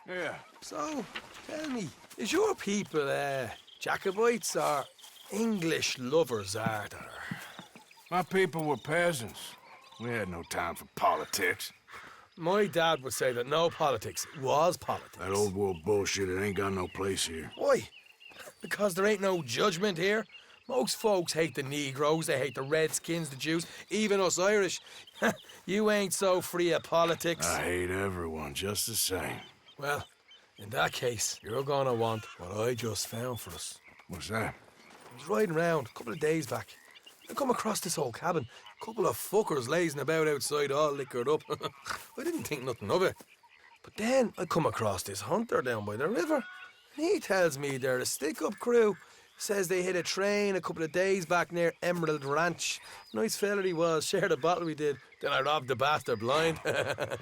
Yeah. So, tell me, is your people, Jacobites or English lovers, are there? My people were peasants. We had no time for politics. My dad would say that no politics was politics. That old world bullshit, it ain't got no place here. Why? Because there ain't no judgment here. Most folks hate the Negroes, they hate the Redskins, the Jews, even us Irish. You ain't so free of politics. I hate everyone just the same. Well, in that case, you're gonna want what I just found for us. What's that? I was riding around a couple of days back. I come across this old cabin. A couple of fuckers lazing about outside all liquored up. I didn't think nothing of it. But then I come across this hunter down by the river. And he tells me they're a stick-up crew. Says they hit a train a couple of days back near Emerald Ranch. Nice fella he was, shared a bottle we did. Then I robbed the bastard blind.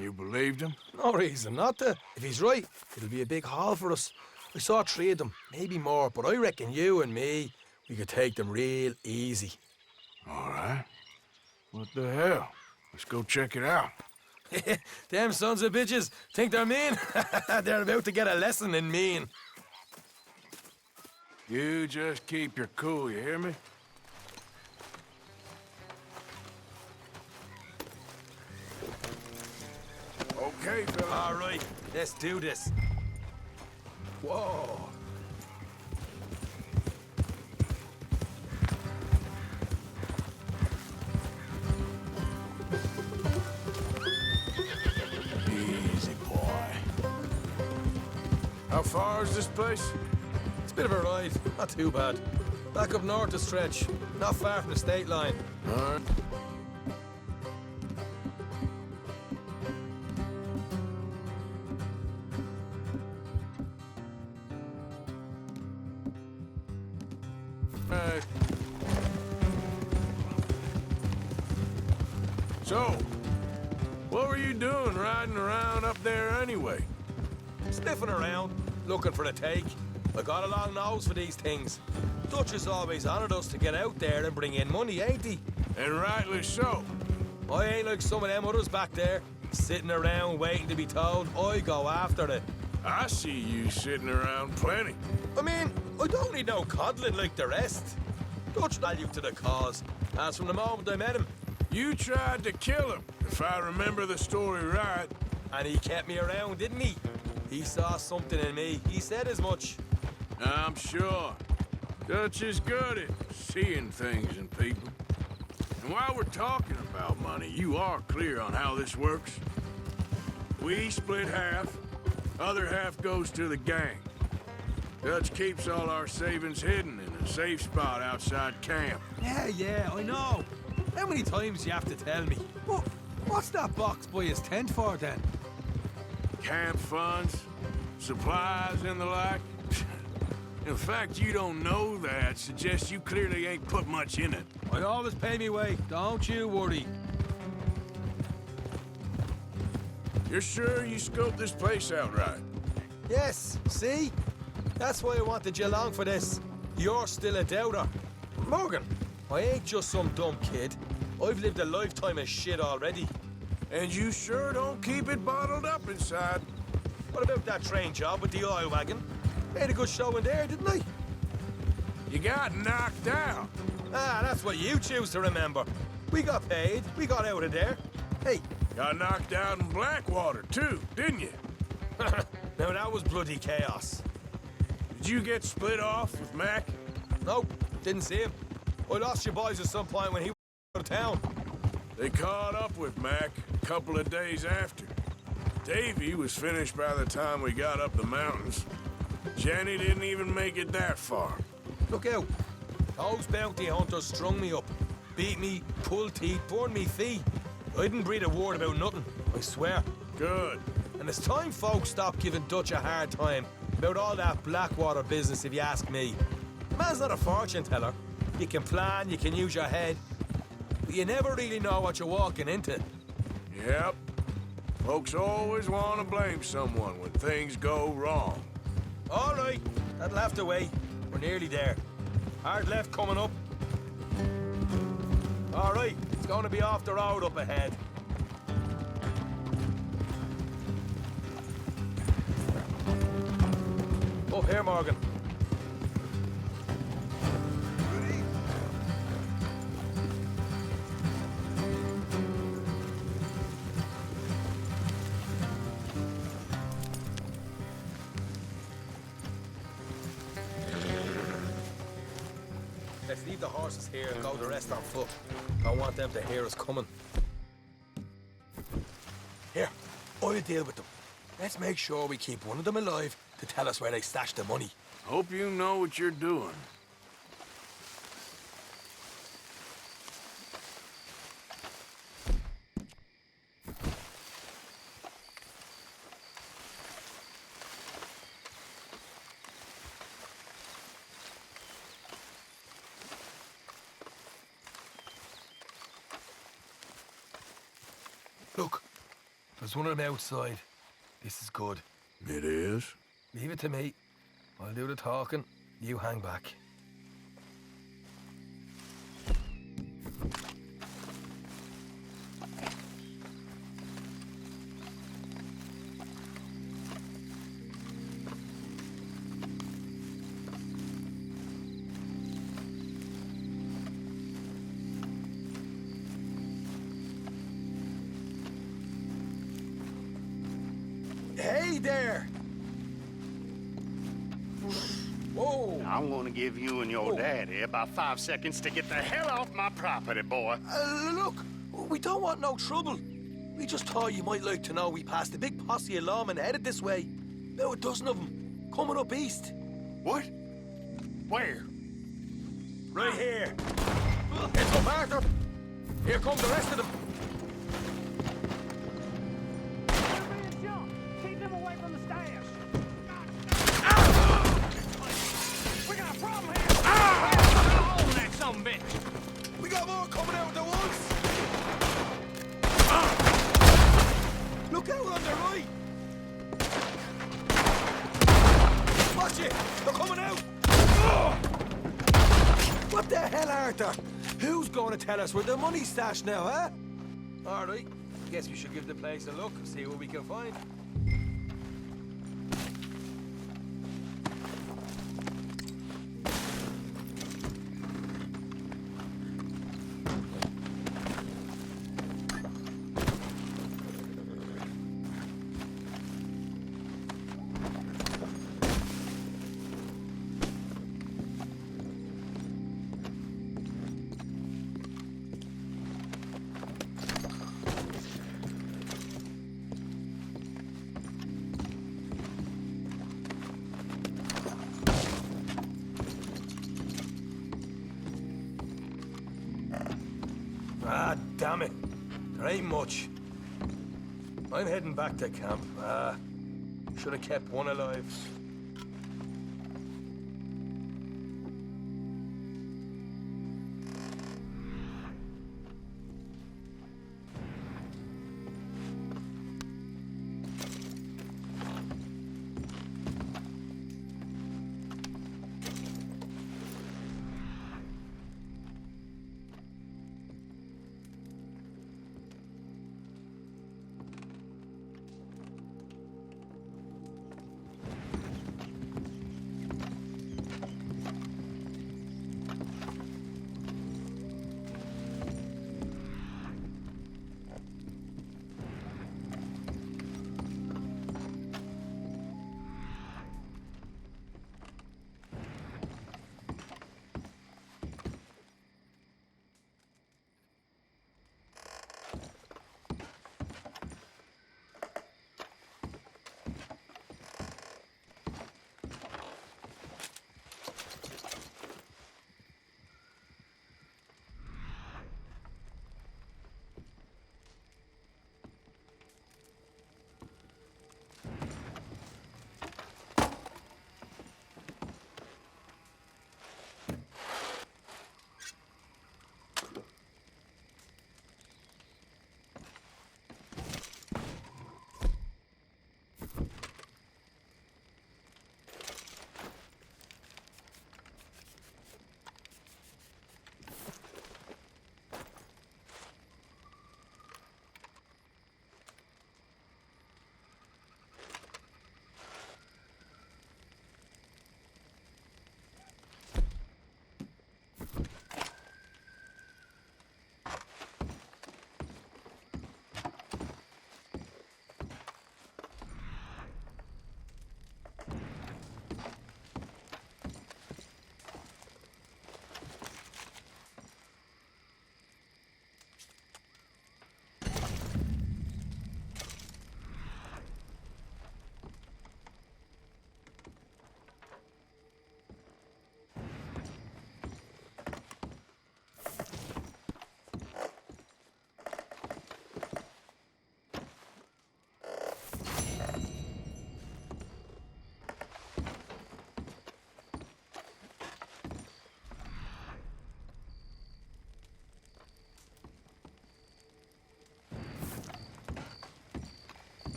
You believed him? No reason not to. If he's right, it'll be a big haul for us. I saw 3 of them, maybe more, but I reckon you and me, we could take them real easy. All right. What the hell? Let's go check it out. Them sons of bitches think they're mean. They're about to get a lesson in mean. You just keep your cool, you hear me? Okay, fella. All right, let's do this. Whoa. Easy, boy. How far is this place? It's a bit of a ride, not too bad. Back up north to stretch, not far from the state line. All right. So, what were you doing riding around up there anyway? Sniffing around, looking for the take. I got a long nose for these things. Dutch has always honoured us to get out there and bring in money, ain't he? And rightly so. I ain't like some of them others back there, sitting around waiting to be told. I go after it. I see you sitting around plenty. I mean, I don't need no coddling like the rest. Dutch value to the cause, as from the moment I met him. You tried to kill him, if I remember the story right. And he kept me around, didn't he? He saw something in me. He said as much. I'm sure. Dutch is good at seeing things in people. And while we're talking about money, you are clear on how this works? We split half, other half goes to the gang. Dutch keeps all our savings hidden in a safe spot outside camp. Yeah, I know. How many times do you have to tell me? What's that box by his tent for, then? Camp funds, supplies, and the like. The fact you don't know that suggests you clearly ain't put much in it. I always pay me way, don't you worry. You're sure you scoped this place out right? Yes, see? That's why I wanted you along for this. You're still a doubter. Morgan, I ain't just some dumb kid. I've lived a lifetime of shit already. And you sure don't keep it bottled up inside. What about that train job with the oil wagon? Made a good show in there, didn't I? You got knocked out. Ah, that's what you choose to remember. We got paid. We got out of there. Hey. Got knocked out in Blackwater, too, didn't you? Now that was bloody chaos. Did you get split off with Mac? Nope, didn't see him. I lost your boys at some point when he was out of town. They caught up with Mac a couple of days after. Davy was finished by the time we got up the mountains. Jenny didn't even make it that far. Look out. Those bounty hunters strung me up. Beat me, pulled teeth, burned me feet. I didn't breathe a word about nothing, I swear. Good. And it's time folks stop giving Dutch a hard time about all that Blackwater business, if you ask me. The man's not a fortune teller. You can plan, you can use your head, but you never really know what you're walking into. Yep. Folks always want to blame someone when things go wrong. All right, that'll have to wait. We're nearly there. Hard left coming up. All right, it's going to be off the road up ahead. Up here, Morgan. Let's leave the horses here and go the rest on foot. Don't want them to hear us coming. Here, I'll deal with them. Let's make sure we keep one of them alive to tell us where they stashed the money. Hope you know what you're doing. Look, there's one of them outside. This is good. It is? Leave it to me. I'll do the talking. You hang back. Hey there! Whoa! I'm gonna give you and your Oh. daddy about 5 seconds to get the hell off my property, boy. Look, we don't want no trouble. We just thought you might like to know we passed a big posse of lawmen headed this way. About a dozen of them, coming up east. What? Where? Right here. Here's up, Arthur. Here come the rest of them. Keep them away from the stash. We got a problem here. Oh, that son bitch. We got more coming out at once. Look out on the right. Watch it. They're coming out. What the hell, Arthur? Who's going to tell us where the money's stashed now, huh? All right. Guess we should give the place a look, see what we can find. damn it. There ain't much. I'm heading back to camp. Should have kept one alive.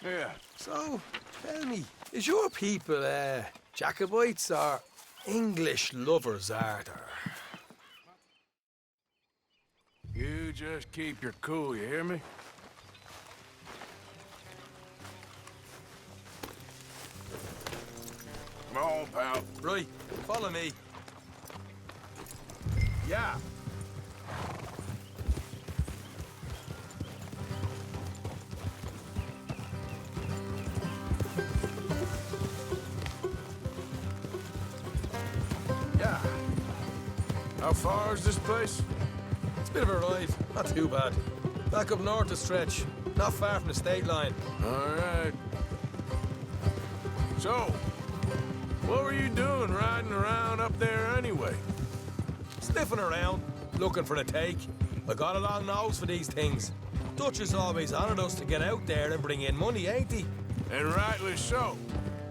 Yeah. So, tell me, is your people, Jacobites or English lovers, are there? You just keep your cool, you hear me? Come on, pal. Right, follow me. Yeah. Yeah. How far is this place? It's a bit of a ride, not too bad. Back up north a stretch, not far from the state line. All right. So, what were you doing riding around up there anyway? Sniffing around, looking for the take. I got a long nose for these things. Dutch has always honoured us to get out there and bring in money, ain't he? And rightly so.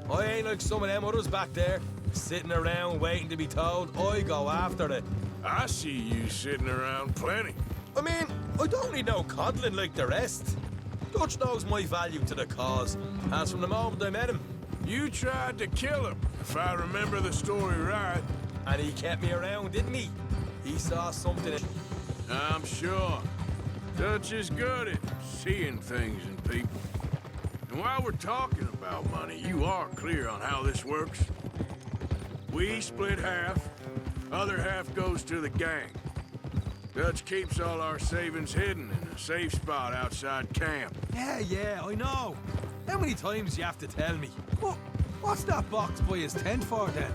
I ain't like some of them others back there, sitting around waiting to be told. I go after it. I see you sitting around plenty. I mean, I don't need no coddling like the rest. Dutch knows my value to the cause, as from the moment I met him. You tried to kill him, if I remember the story right. And he kept me around, didn't he? He saw something in... I'm sure. Dutch is good at seeing things in people. And while we're talking about money, you are clear on how this works. We split half, other half goes to the gang. Dutch keeps all our savings hidden in a safe spot outside camp. Yeah, I know. How many times you have to tell me? What's that box by his tent for then?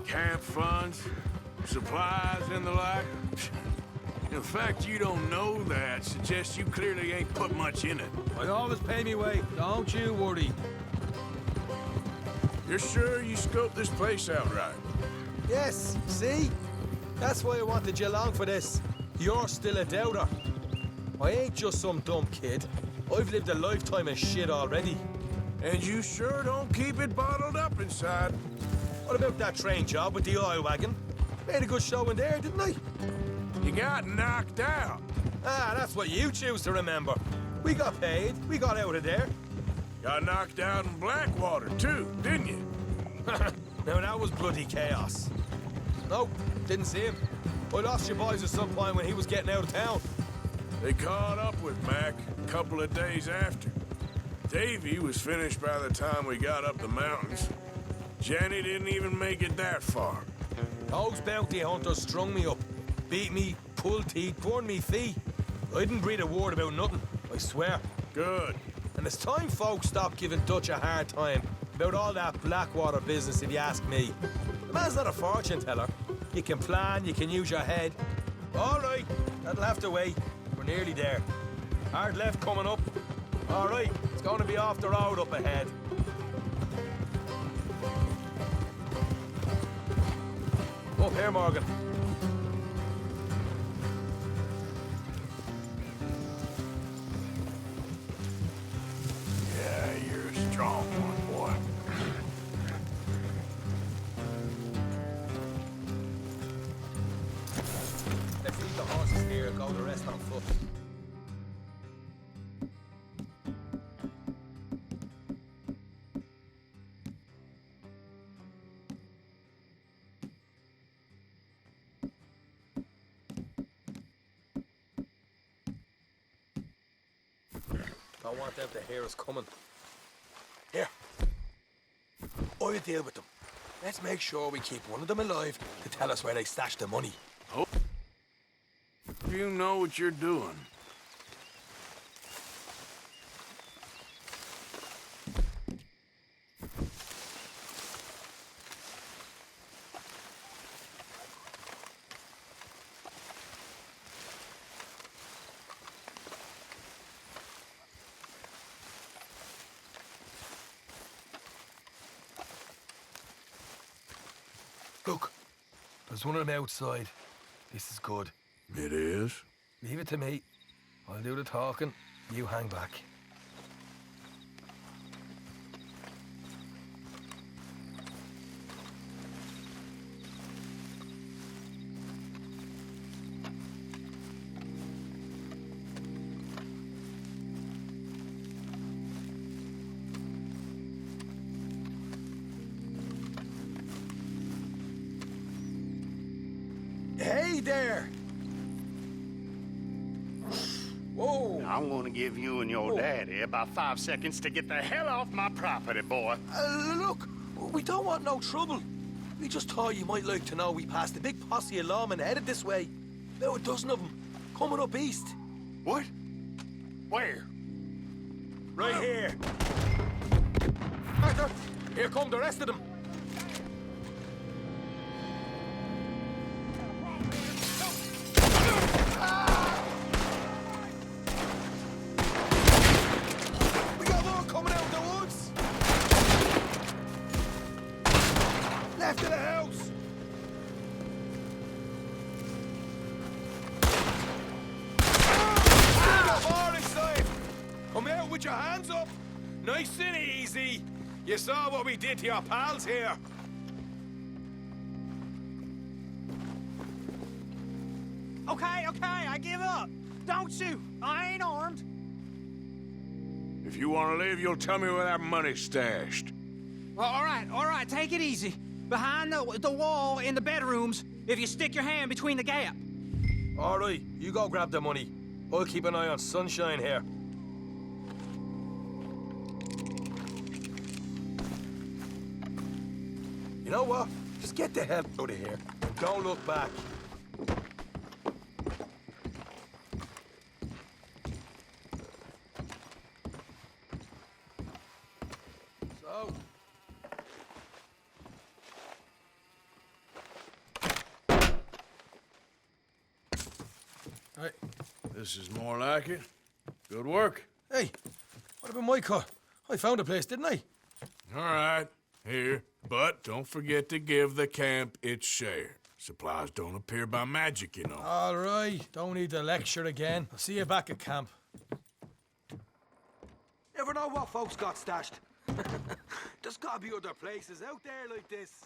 Camp funds, supplies, and the like. The fact you don't know that suggests you clearly ain't put much in it. I always pay me way, don't you worry. You're sure you scoped this place out right? Yes, see? That's why I wanted you along for this. You're still a doubter. I ain't just some dumb kid. I've lived a lifetime of shit already. And you sure don't keep it bottled up inside. What about that train job with the oil wagon? Made a good show in there, didn't I? You got knocked out. Ah, that's what you choose to remember. We got paid. We got out of there. Got knocked out in Blackwater, too, didn't you? Now, that was bloody chaos. Nope, didn't see him. I lost your boys at some point when he was getting out of town. They caught up with Mac a couple of days after. Davy was finished by the time we got up the mountains. Jenny didn't even make it that far. Those bounty hunters strung me up, beat me, pulled teeth, burned me feet. I didn't breathe a word about nothing, I swear. Good. And it's time folks stopped giving Dutch a hard time about all that Blackwater business, if you ask me. The man's not a fortune teller. You can plan, you can use your head. All right, that'll have to wait. We're nearly there. Hard left coming up. All right, it's going to be off the road up ahead. Up here, Morgan. Yeah, you're a strong one, boy. Let's leave the horses here and go the rest on foot. Don't want them to hear us coming. Here. I'll deal with them. Let's make sure we keep one of them alive to tell us where they stashed the money. You know what you're doing. Look, there's one of them outside. This is good. It is? Leave it to me. I'll do the talking. You hang back. Hey there! I'm gonna give you and your daddy about 5 seconds to get the hell off my property, boy. Look, we don't want no trouble. We just thought you might like to know we passed a big posse of lawmen headed this way. About a dozen of them, coming up east. What? Where? Right here. Arthur, here come the rest of them. We got more coming out of the woods. Left of the house. Still got more inside. Come out with your hands up. Nice and easy. You saw what we did to your pals here. Okay, I give up. Don't shoot. I ain't armed. If you want to leave, you'll tell me where that money's stashed. Well, all right, take it easy. Behind the wall in the bedrooms, if you stick your hand between the gap. All right, you go grab the money. I'll keep an eye on Sunshine here. You know what? Just get the hell out of here. And don't look back. So... Hey, this is more like it. Good work. Hey, what about my car? I found a place, didn't I? All right, here. But don't forget to give the camp its share. Supplies don't appear by magic, you know. All right, don't need the lecture again. I'll see you back at camp. Never know what folks got stashed. There's gotta be other places out there like this.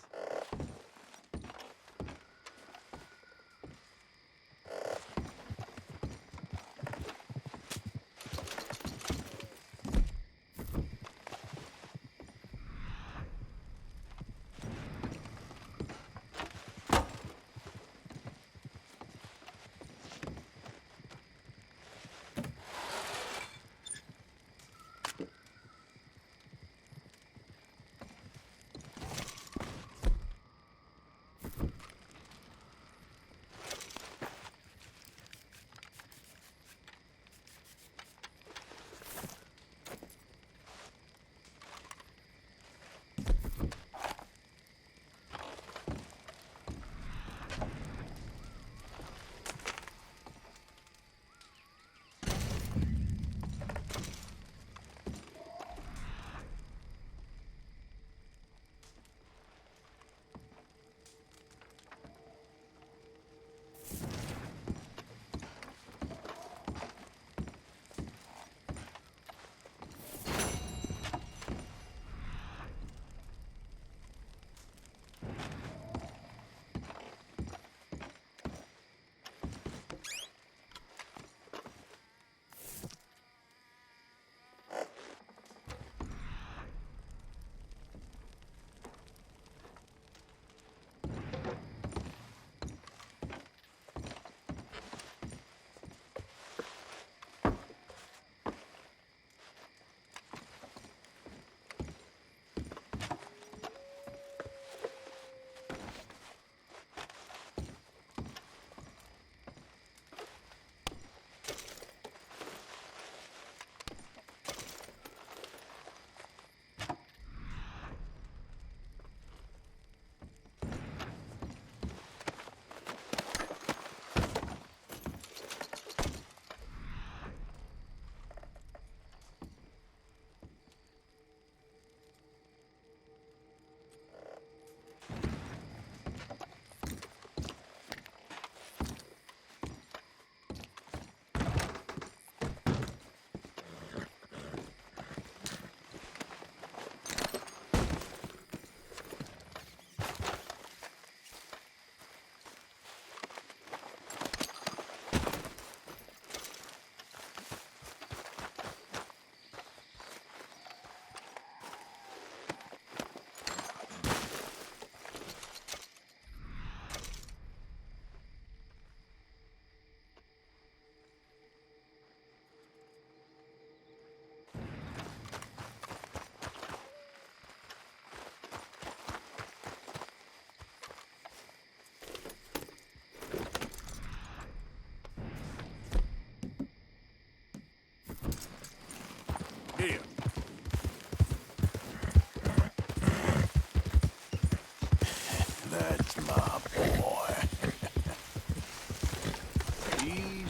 My boy. He's...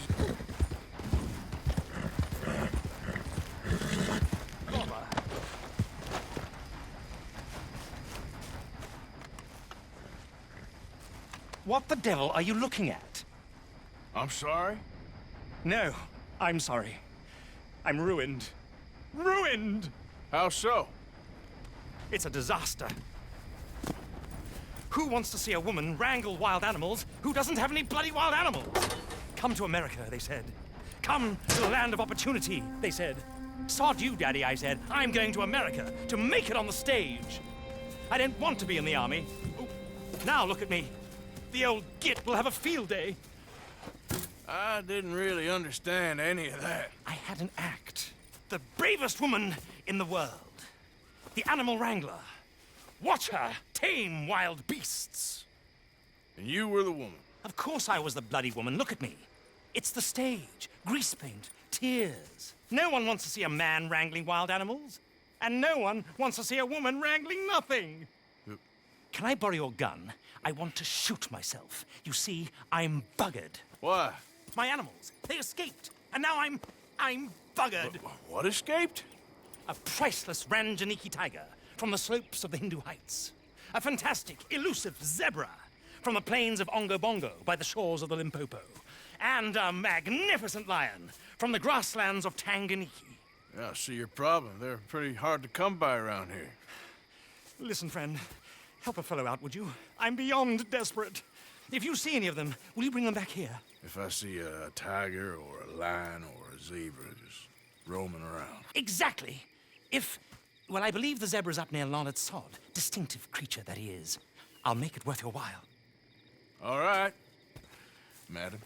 What the devil are you looking at? I'm sorry? No, I'm sorry. I'm ruined. Ruined! How so? It's a disaster. Who wants to see a woman wrangle wild animals who doesn't have any bloody wild animals? Come to America, they said. Come to the land of opportunity, they said. Sod you, Daddy, I said. I'm going to America to make it on the stage. I didn't want to be in the army. Oh, now look at me. The old git will have a field day. I didn't really understand any of that. I had an act. The bravest woman in the world. The animal wrangler. Watch her tame wild beasts. And you were the woman. Of course I was the bloody woman. Look at me. It's the stage. Grease paint. Tears. No one wants to see a man wrangling wild animals. And no one wants to see a woman wrangling nothing. Can I borrow your gun? I want to shoot myself. You see, I'm buggered. Why? My animals, they escaped. And now I'm buggered. What escaped? A priceless Ranjaniki tiger from the slopes of the Hindu Heights. A fantastic, elusive zebra from the plains of Ongo Bongo by the shores of the Limpopo. And a magnificent lion from the grasslands of Tanganyika. Yeah, I see your problem. They're pretty hard to come by around here. Listen, friend, help a fellow out, would you? I'm beyond desperate. If you see any of them, will you bring them back here? If I see a tiger or a lion or a zebra just roaming around. Exactly. Well, I believe the zebra's up near Larned Sod. Distinctive creature that he is. I'll make it worth your while. All right, madam.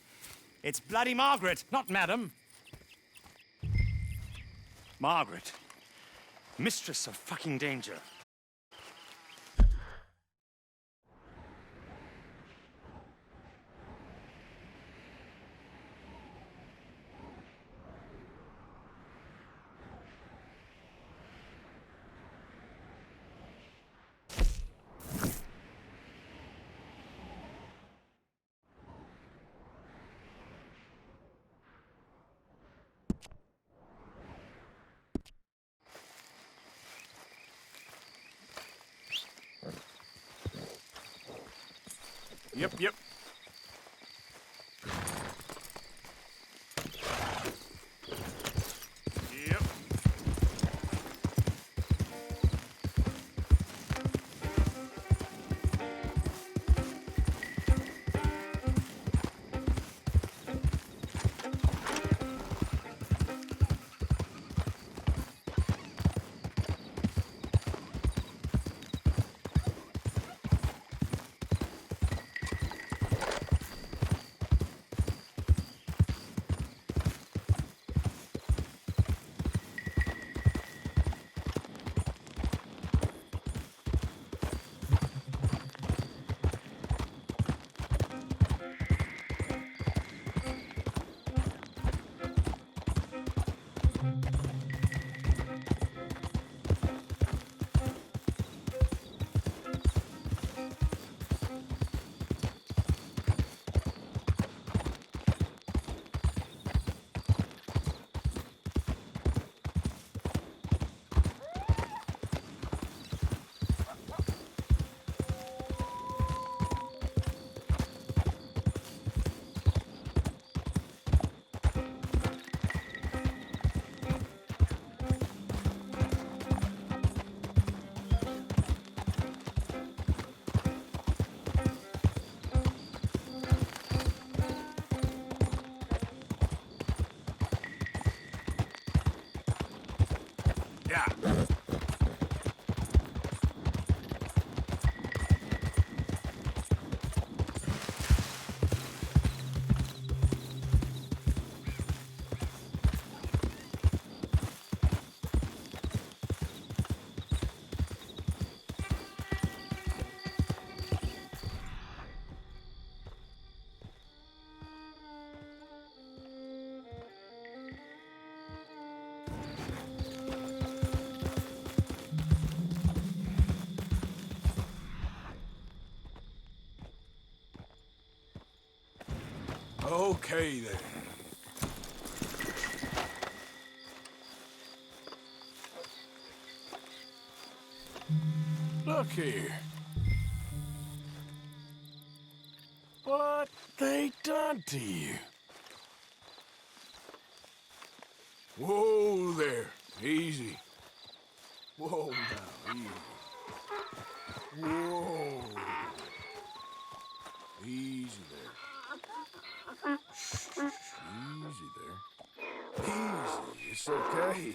It's bloody Margaret, not madam. Margaret. Mistress of fucking danger. Yep, yep. Yep. Okay, then. Look here. What they done to you? Whoa there. Easy. Whoa now, easy. Whoa. Easy there. Shh, easy there. Easy. It's okay.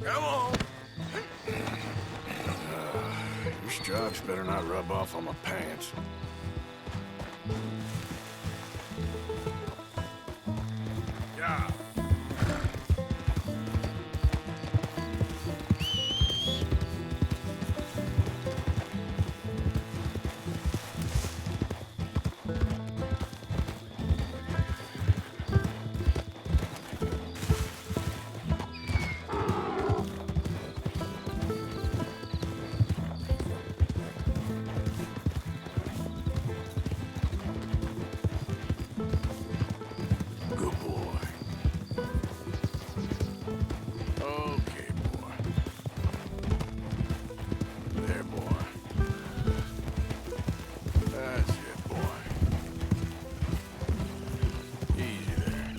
Come on. Your stripes better not rub off on my pants. Yeah. Good boy. Okay, boy. There, boy. That's it, boy. Easy there.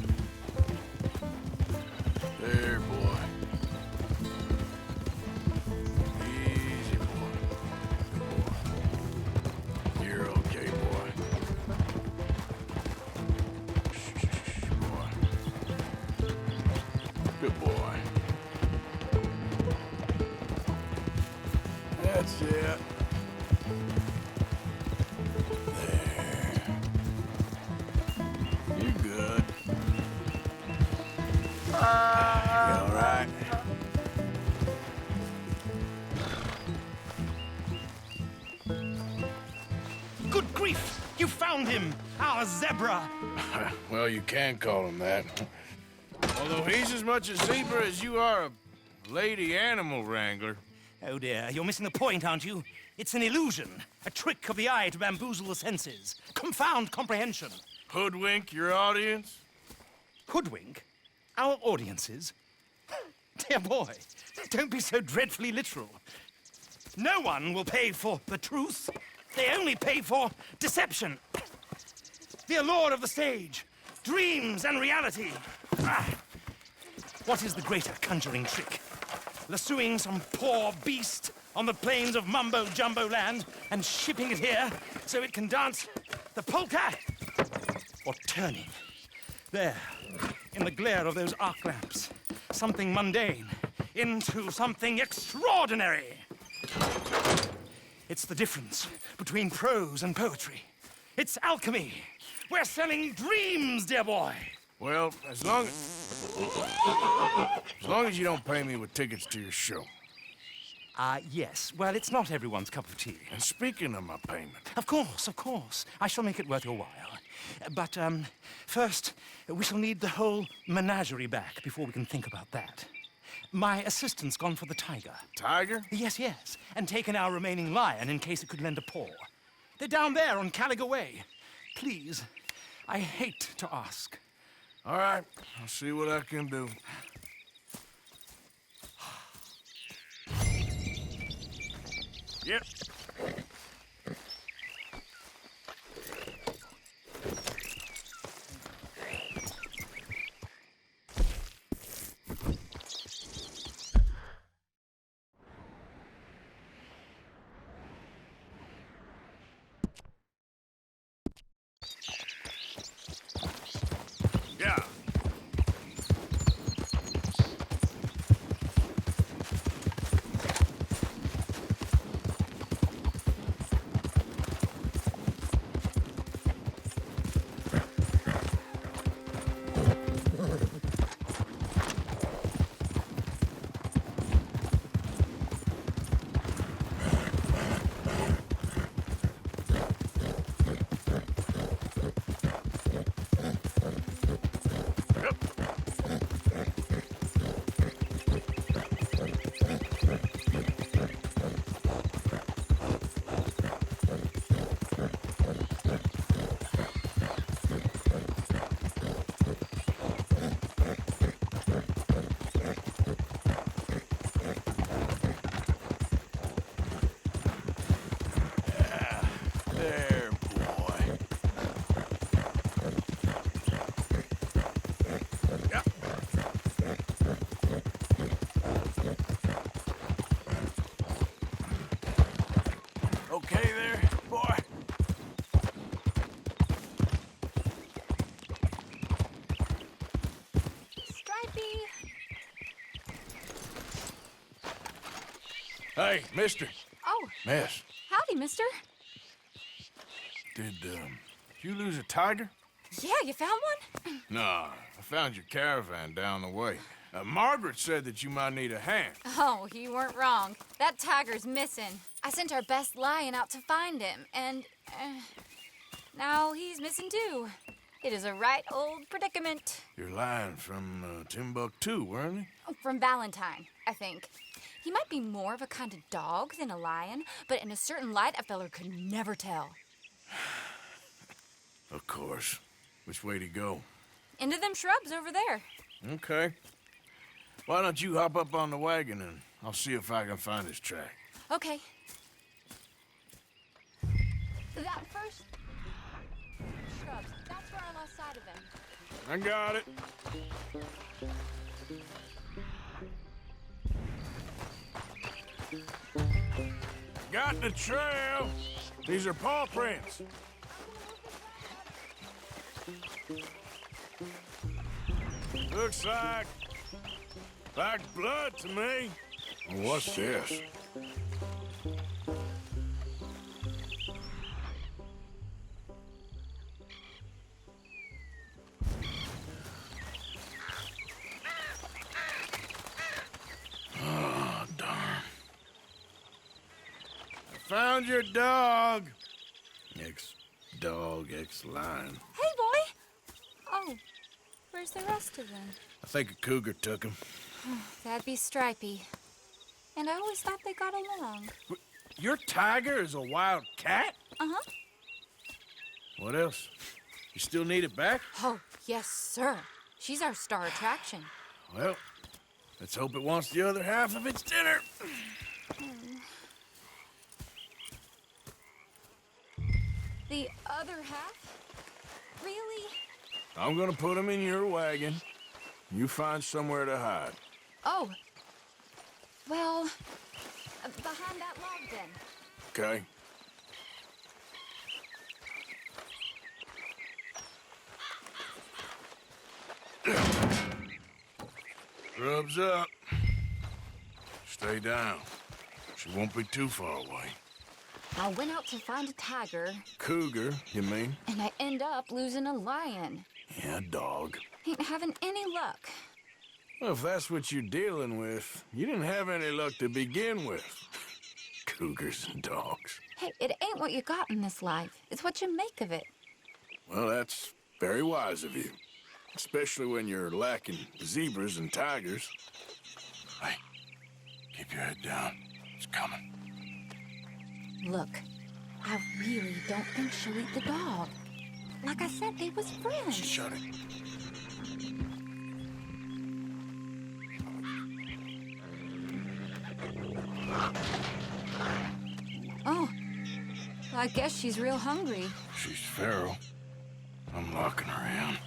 There, boy. Easy, boy. Good boy. You're okay, boy. Shh, boy. Good boy. That's it. There. You're good. You all right? Good grief! You found him! Our zebra! Well, you can call him that. Although he's as much a zebra as you are a lady animal wrangler. Oh dear, you're missing the point, aren't you? It's an illusion, a trick of the eye to bamboozle the senses, confound comprehension. Hoodwink your audience? Hoodwink? Our audiences? Dear boy, don't be so dreadfully literal. No one will pay for the truth. They only pay for deception. The allure of the stage, dreams and reality. Ah. What is the greater conjuring trick? Lassoing some poor beast on the plains of mumbo-jumbo land and shipping it here so it can dance the polka? Or turning, there, in the glare of those arc lamps, something mundane into something extraordinary? It's the difference between prose and poetry. It's alchemy. We're selling dreams, dear boy. Well, as long as you don't pay me with tickets to your show. Yes. Well, it's not everyone's cup of tea. And speaking of my payment, Of course. I shall make it worth your while. But, first, we shall need the whole menagerie back before we can think about that. My assistant's gone for the tiger. Tiger? Yes, and taken our remaining lion in case it could lend a paw. They're down there on Caliga Way. Please, I hate to ask. All right, I'll see what I can do. Yep. Yeah. Hey, mister. Oh, Miss, howdy, mister. did you lose a tiger? Yeah, you found one? Nah, I found your caravan down the way. Margaret said that you might need a hand. Oh, you weren't wrong. That tiger's missing. I sent our best lion out to find him, and now he's missing too. It is a right old predicament. You're lying from Timbuktu, weren't you? Oh, from Valentine, I think. He might be more of a kind of dog than a lion, but in a certain light, a feller could never tell. Of course. Which way to go? Into them shrubs over there. Okay. Why don't you hop up on the wagon and I'll see if I can find his track. Okay. That first shrubs, that's where I lost sight of him. I got it. Got the trail. These are paw prints. Looks like blood to me. What's this? Oh, darn. I found your dog. Ex-dog, ex-lion. Hey, boy! Oh, where's the rest of them? I think a cougar took him. That'd be Stripey. And I always thought they got along. Your tiger is a wild cat? Uh-huh. What else? You still need it back? Oh, yes, sir. She's our star attraction. Well, let's hope it wants the other half of its dinner. The other half? Really? I'm gonna put him in your wagon. You find somewhere to hide. Oh. Well, behind that log then. Okay? Rubs up. Stay down. She won't be too far away. I went out to find a tiger, Cougar, you mean? and I end up losing a lion. Yeah, dog. Ain't having any luck. Well, if that's what you're dealing with, you didn't have any luck to begin with. Cougars and dogs. Hey, it ain't what you got in this life. It's what you make of it. Well, that's very wise of you. Especially when you're lacking zebras and tigers. Hey, keep your head down. It's coming. Look, I really don't think she'll eat the dog. Like I said, they was friends. Shut it. Oh, I guess she's real hungry. She's feral. I'm locking her in.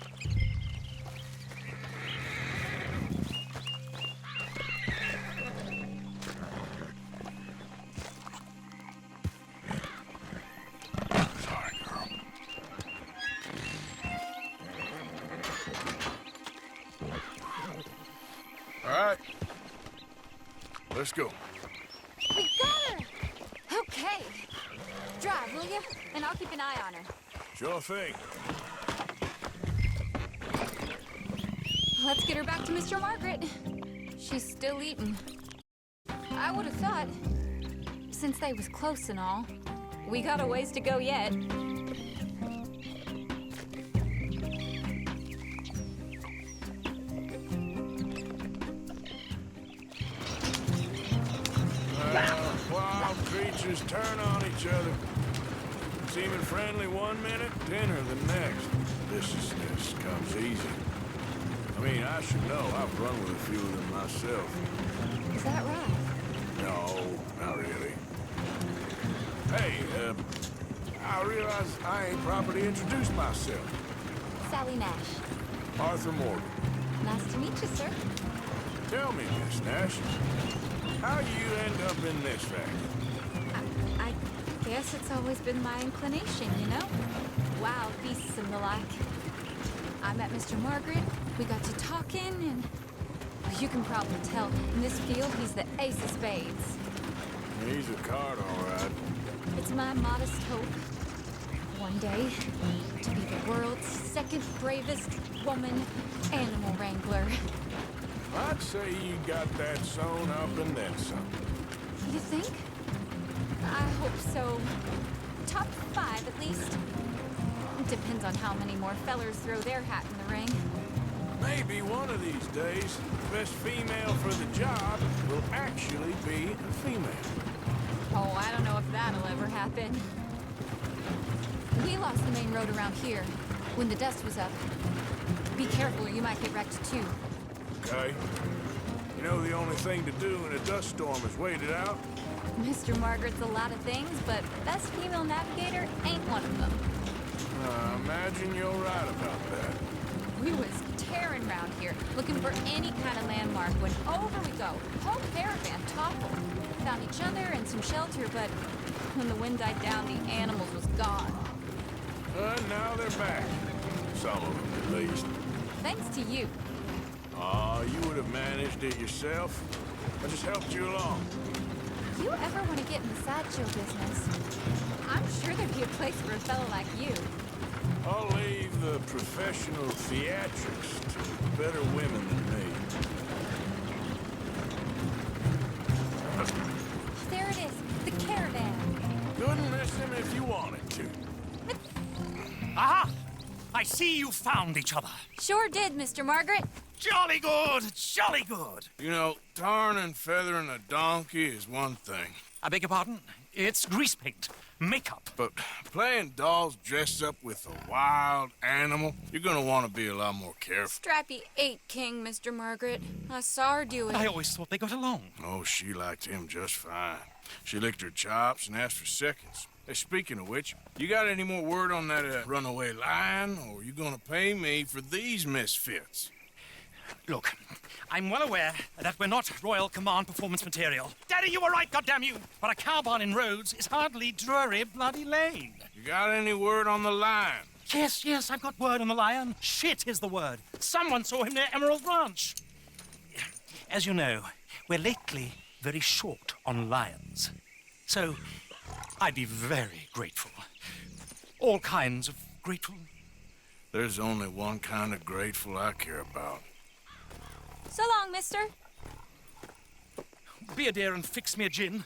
Sorry, girl. All right. Let's go. We got her! Okay. Drive, will you? And I'll keep an eye on her. Sure thing. Let's get her back to Mr. Margaret. She's still eating. I would have thought, since they was close and all, we got a ways to go yet. Wild creatures turn on each other. Seeming friendly one minute, dinner the next. Viciousness comes easy. I mean, I should know. I've run with a few of them myself. Is that right? No, not really. Hey, I realize I ain't properly introduced myself. Sally Nash. Arthur Morgan. Nice to meet you, sir. Tell me, Miss Nash, how you end up in this factory? I guess it's always been my inclination, you know? Wild beasts and the like. I met Mr. Margaret, we got to talking, and you can probably tell, in this field, he's the ace of spades. He's a card, all right. It's my modest hope, one day, to be the world's second bravest woman animal wrangler. I'd say you got that sewn up and then some. You think? I hope so. Top 5, at least. It depends on how many more fellers throw their hat in the ring. Maybe one of these days, the best female for the job will actually be a female. Oh, I don't know if that'll ever happen. We lost the main road around here when the dust was up. Be careful or you might get wrecked too. Okay? You know the only thing to do in a dust storm is wait it out? Mr. Margaret's a lot of things, but best female navigator ain't one of them. Imagine you're right about that. We was tearing round here, looking for any kind of landmark when over we go. Whole caravan toppled. Found each other and some shelter, but when the wind died down, the animals was gone. Now they're back. Some of them, at least. Thanks to you. Aw, you would have managed it yourself. I just helped you along. If you ever want to get in the sideshow business, I'm sure there'd be a place for a fellow like you. I'll leave the professional theatrics to better women than me. There it is, the caravan. Couldn't miss him if you wanted to. Aha! I see you found each other. Sure did, Mr. Margaret. Jolly good, jolly good. You know, tarring and feathering a donkey is one thing. I beg your pardon? It's grease paint, makeup. But playing dolls dressed up with a wild animal, you're gonna want to be a lot more careful. Strappy ate King, Mr. Margaret. I saw her do it. I always thought they got along. Oh, she liked him just fine. She licked her chops and asked for seconds. Hey, speaking of which, you got any more word on that runaway lion, or are you gonna pay me for these misfits? Look, I'm well aware that we're not Royal Command performance material. Daddy, you were right, goddamn you! But a cow barn in Rhodes is hardly Drury Bloody Lane. You got any word on the lion? Yes, I've got word on the lion. Shit is the word. Someone saw him near Emerald Ranch. As you know, we're lately very short on lions. So, I'd be very grateful. All kinds of grateful. There's only one kind of grateful I care about. So long, mister. Be a dear and fix me a gin.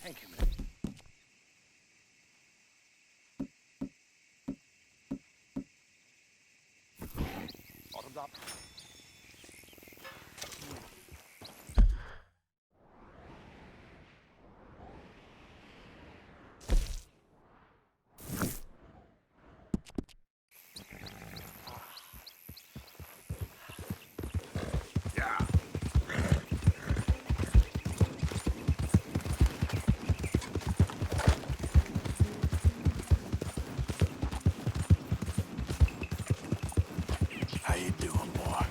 Thank you, ma'am. Bottoms up. Yeah. How you doing, boy?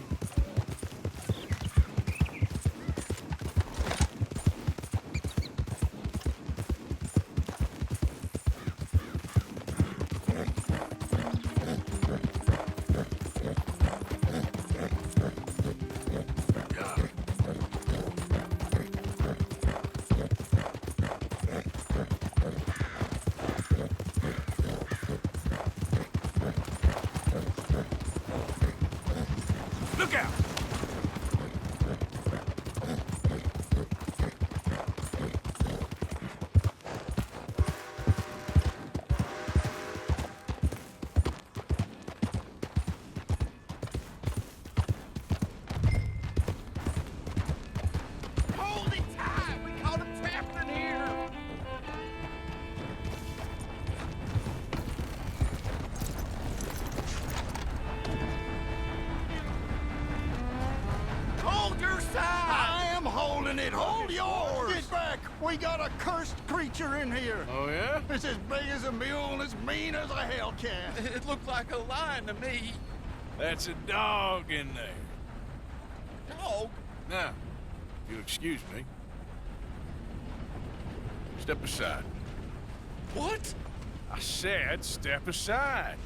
Look out! Hold it tight! We caught him trapped in here! Hold your side! I am holding it. Hold yours! Get back! We got a cursed creature in here. Oh, yeah? It's as big as a mule and as mean as a hellcat. It looked like a lion to me. That's a dog in there. Dog? Now, If you'll excuse me. Step aside. What? I said step aside.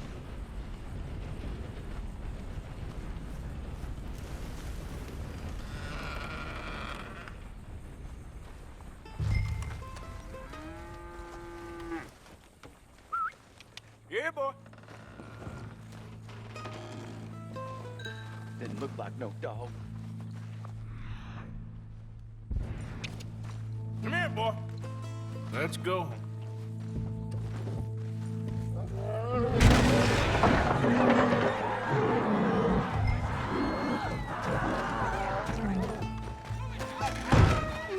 Yeah, boy. Didn't look like no dog. Come here, boy. Let's go home.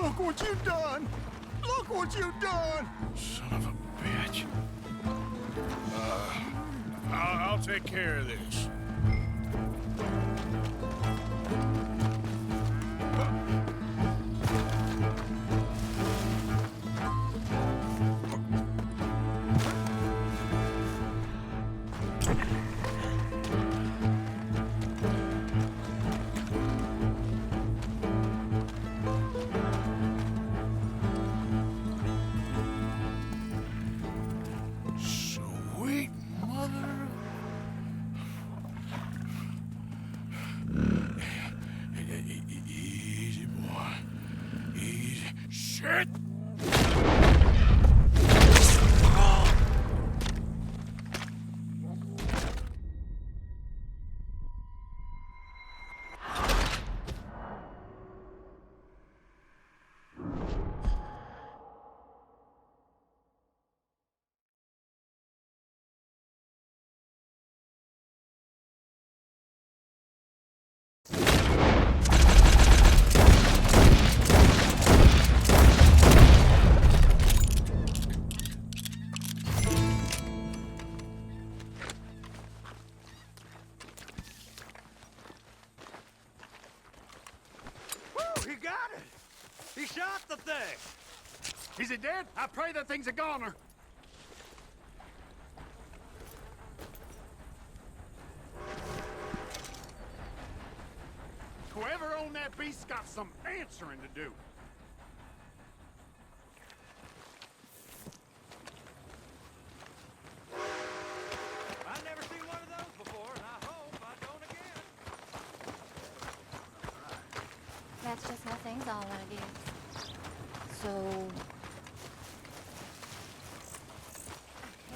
Look what you've done! Look what you've done! Son of a bitch. I'll take care of this. Sweet mother. Easy, boy. Easy. Shit! Woo, he got it! He shot the thing! Is it dead? I pray that thing's a goner. Whoever owned that beast's got some answering to do. I've never seen one of those before, and I hope I don't again. That's just how things all want to do. So,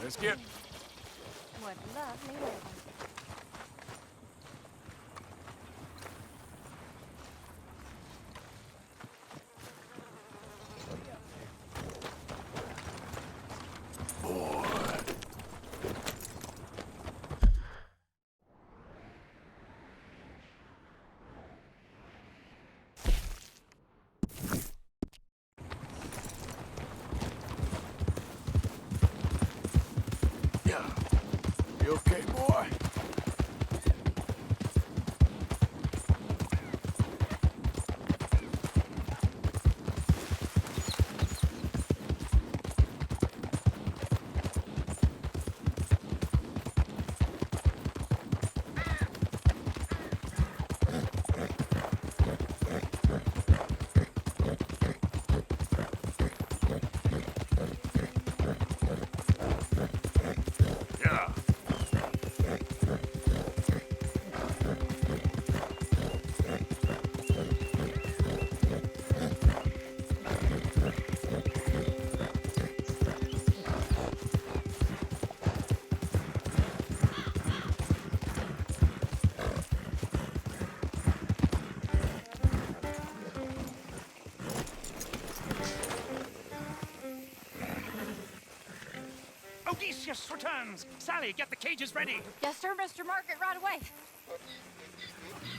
Let's get... what lovely weather. You okay, boy? Yeah. Odysseus returns! Sally, get the cages ready! Yes, sir, Mr. Market, right away.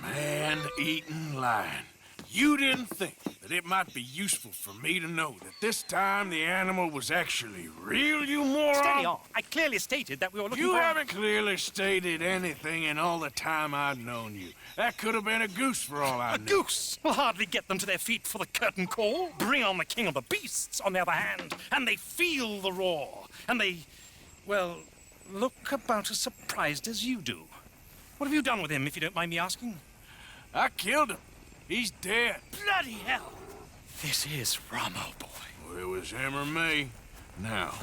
Man-eating lion. You didn't think that it might be useful for me to know that this time the animal was actually real, you moron? Steady on. I clearly stated that we were looking You for... haven't clearly stated anything in all the time I've known you. That could have been a goose for all I A know. goose will hardly get them to their feet for the curtain call. Bring on the king of the beasts, on the other hand, and they feel the roar. And they, well, look about as surprised as you do. What have you done with him, if you don't mind me asking? I killed him. He's dead. Bloody hell! This is Ramo, boy. Well, it was him or me. Now,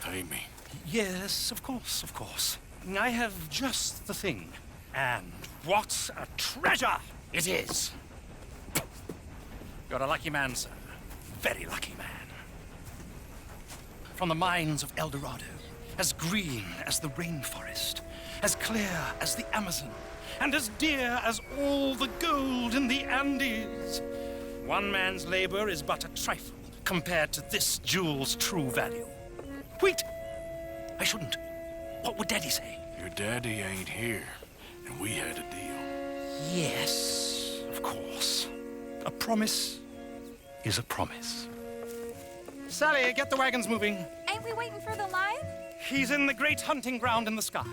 pay me. Yes, of course, of course. I have just the thing. And what a treasure it is! You're a lucky man, sir. Very lucky man. From the mines of El Dorado, as green as the rainforest, as clear as the Amazon, and as dear as all the gold in the Andes. One man's labor is but a trifle compared to this jewel's true value. Wait! I shouldn't. What would Daddy say? Your daddy ain't here, and we had a deal. Yes, of course. A promise is a promise. Sally, get the wagons moving. Ain't we waiting for the lion? He's in the great hunting ground in the sky.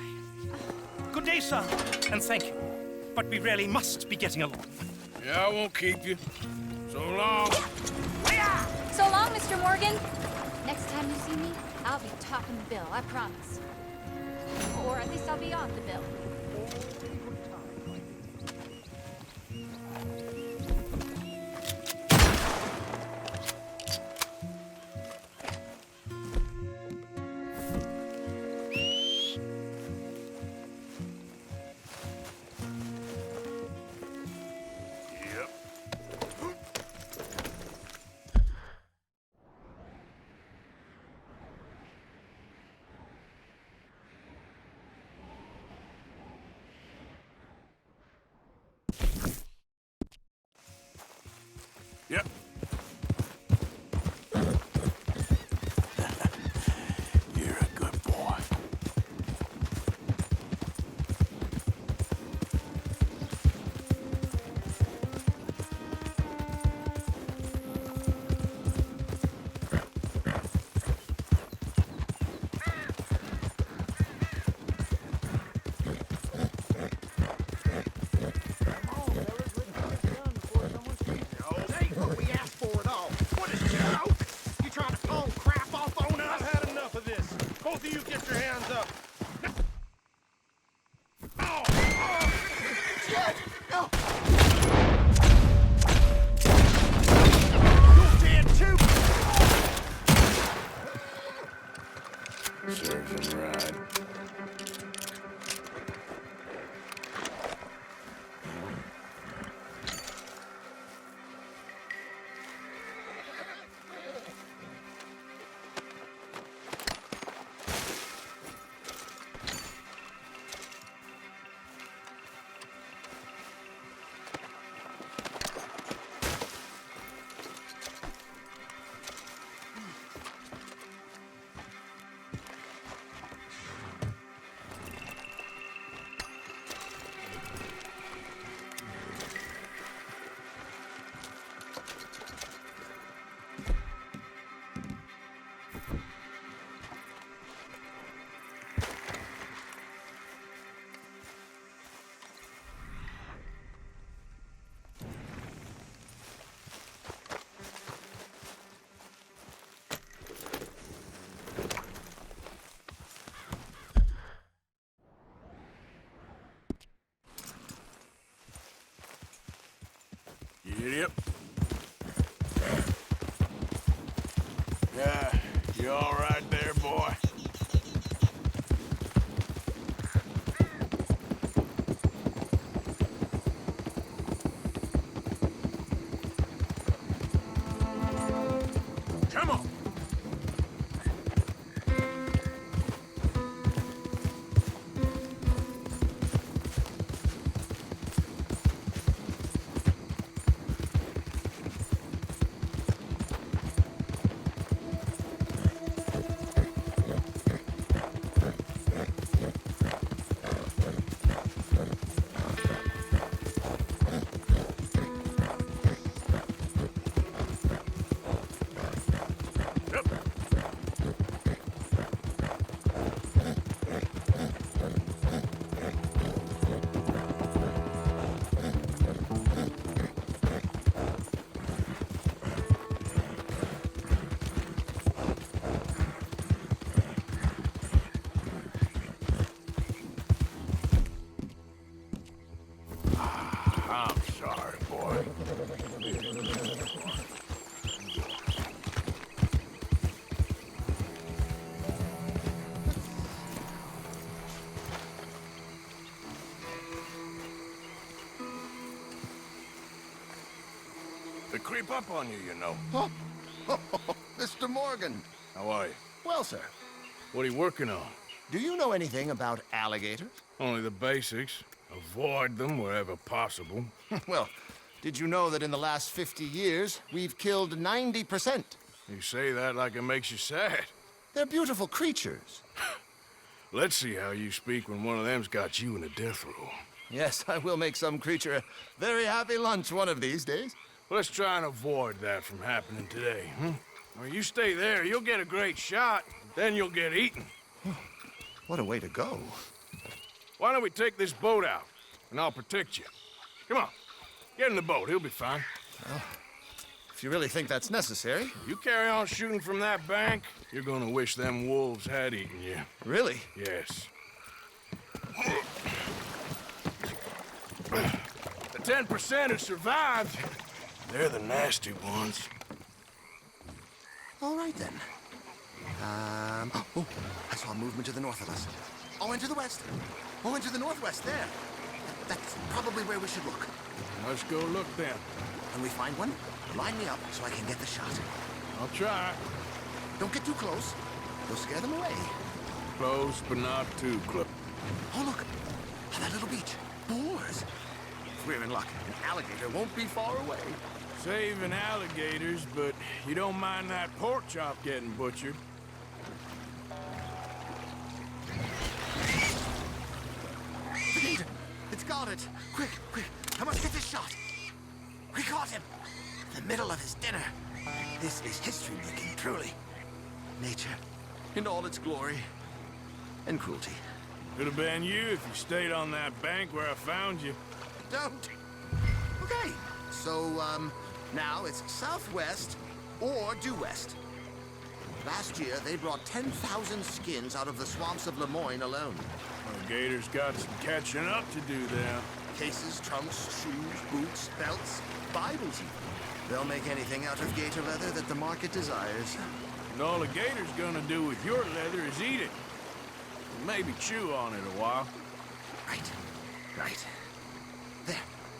Good day, sir, and thank you. But we really must be getting along. Yeah, I won't keep you. So long. So long, Mr. Morgan. Next time you see me, I'll be topping the bill, I promise. Or at least I'll be on the bill. Yep. You're a good boy. Serves him right. Yep. Yeah, you all right there, boy? Come on. creep up on you, you know. Oh, Mr. Morgan. How are you? Well, sir, What are you working on? do you know anything about alligators? Only the basics. Avoid them wherever possible. Well, did you know that in the last 50 years, we've killed 90%? You say that like it makes you sad. They're beautiful creatures. Let's see how you speak when one of them's got you in a death row. Yes, I will make some creature a very happy lunch one of these days. Let's try and avoid that from happening today, huh? Or you stay there, you'll get a great shot, then you'll get eaten. What a way to go. Why don't we take this boat out, and I'll protect you. Come on, get in the boat, he'll be fine. If you really think that's necessary. You carry on shooting from that bank, you're gonna wish them wolves had eaten you. Really? Yes. The 10% who survived, they're the nasty ones. All right, then. Oh, I saw movement to the north of us. Oh, and to the west. Oh, and to the northwest, there. That's probably where we should look. Let's go look then. When we find one, line me up so I can get the shot. I'll try. Don't get too close. You'll scare them away. Close, but not too close. Oh, look. On that little beach. Boars. If we're in luck, an alligator won't be far away. Saving alligators, but you don't mind that pork chop getting butchered. The gator. It's got it. Quick, quick. I must get this shot. We caught him. In the middle of his dinner. This is history-making, truly. Nature, in all its glory and cruelty. Could have been you if you stayed on that bank where I found you. Don't. Okay. So, now it's southwest or due west. Last year, they brought 10,000 skins out of the swamps of Lemoyne alone. The gators got some catching up to do there. Cases, trunks, shoes, boots, belts, Bibles even. They'll make anything out of gator leather that the market desires. And all the gator's gonna do with your leather is eat it. And maybe chew on it a while. Right. Right. There,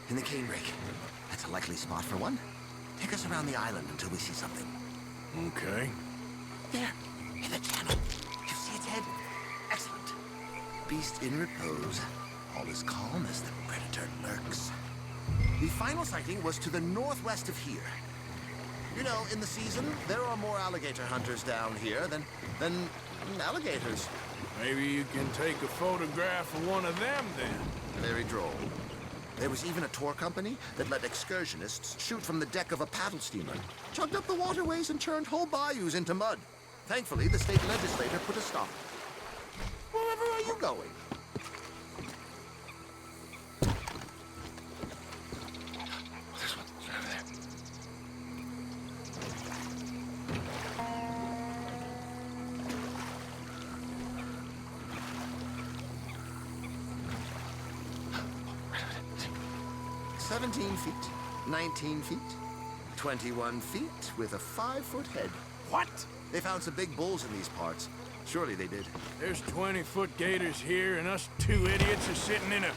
in the canebrake. That's a likely spot for one. Take us around the island until we see something. Okay. There, in the channel. You see its head? Excellent. Beast in repose. All is calm as the predator lurks. The final sighting was to the northwest of here. You know, in the season, there are more alligator hunters down here than alligators. Maybe you can take a photograph of one of them then. Very droll. There was even a tour company that let excursionists shoot from the deck of a paddle steamer, chugged up the waterways and turned whole bayous into mud. Thankfully, the state legislature put a stop. Wherever are you going? This one's over there. Right over there. 17 feet, 19 feet, 21 feet with a 5-foot head. What? They found some big bulls in these parts. Surely they did. There's 20-foot gators here, and us two idiots are sitting in a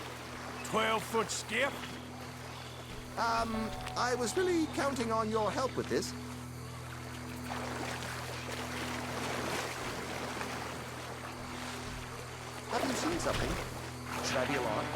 12-foot skiff? I was really counting on your help with this. Have you seen something? Should I be alarmed?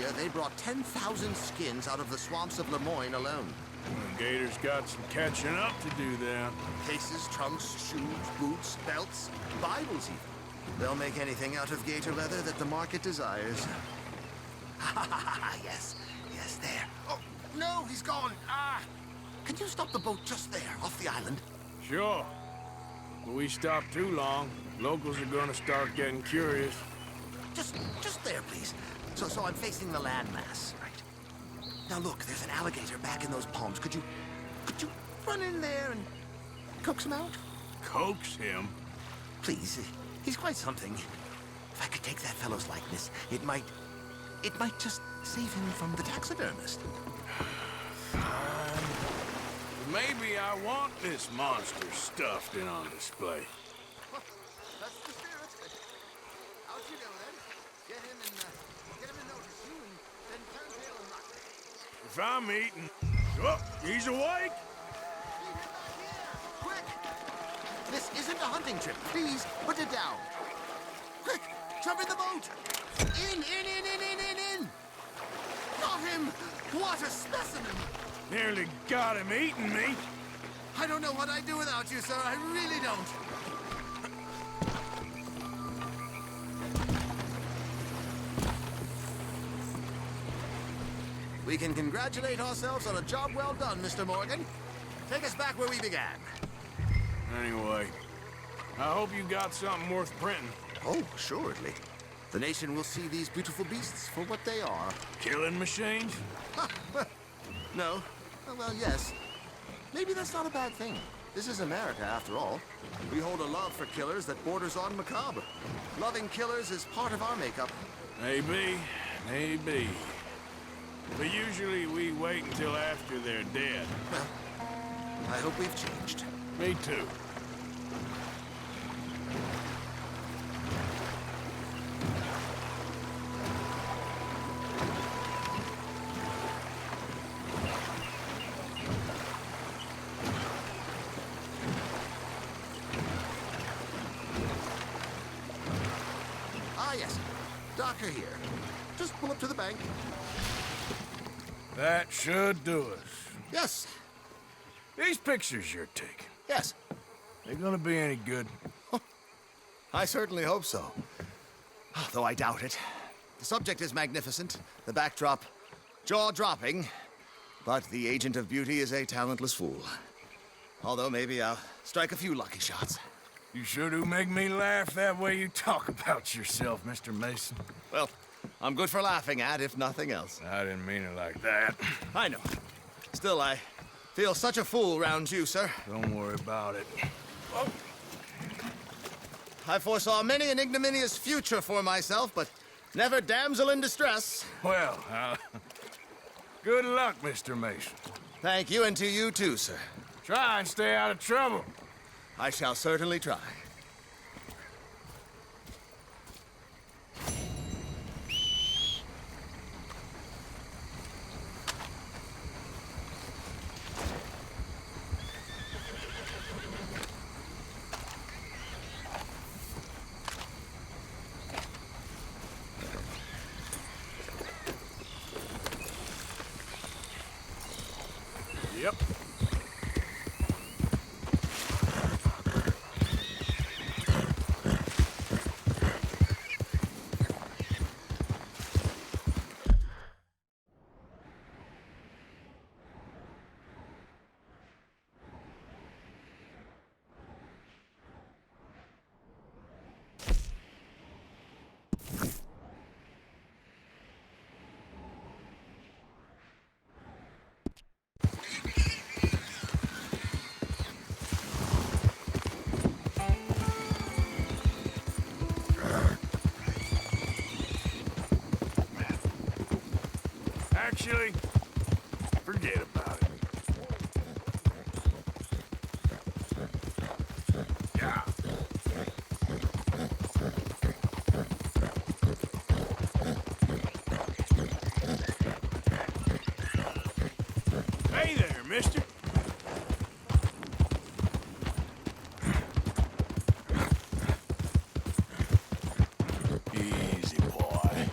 year, they brought 10,000 skins out of the swamps of Lemoyne alone. The Gators got some catching up to do then. Cases, trunks, shoes, boots, belts, Bibles even. They'll make anything out of gator leather that the market desires. Yes, yes, there. Oh, no, he's gone. Ah! Can you stop the boat just there, off the island? Sure. But we stop too long, locals are gonna start getting curious. Just there, please. So I'm facing the landmass, right? Now look, there's an alligator back in those palms. Could you run in there and coax him out? Coax him? Please, he's quite something. If I could take that fellow's likeness, it might just save him from the taxidermist. Maybe I want this monster stuffed and on display. That's the spirit. Out you go then. Get him and notice you, and then turn tail and knock. If I'm eating... Oh, he's awake! Quick! This isn't a hunting trip. Please, put it down. Quick! Jump in the boat! In! Got him! What a specimen! Nearly got him eating me. I don't know what I'd do without you, sir. I really don't. We can congratulate ourselves on a job well done, Mr. Morgan. Take us back where we began. Anyway, I hope you got something worth printing. Oh, assuredly. The nation will see these beautiful beasts for what they are. Killing machines? No. Well, yes. Maybe that's not a bad thing. This is America, after all. We hold a love for killers that borders on macabre. Loving killers is part of our makeup. Maybe. But usually we wait until after they're dead. Well, I hope we've changed. Me too. Ah, yes. Docker here. Just pull up to the bank. That should do us. Yes. These pictures you're taking, Yes. they gonna be any good? I certainly hope so. Though I doubt it. The subject is magnificent, the backdrop jaw-dropping, but the agent of beauty is a talentless fool. Although maybe I'll strike a few lucky shots. You sure do make me laugh that way you talk about yourself, Mr. Mason. Well, I'm good for laughing at, if nothing else. I didn't mean it like that. I know. Still, I feel such a fool round you, sir. Don't worry about it. I foresaw many an ignominious future for myself, but never damsel in distress. Well, good luck, Mr. Mason. Thank you, and to you too, sir. Try and stay out of trouble. I shall certainly try. Yep. Actually, forget about it. Yeah. Hey there, mister. Easy, boy.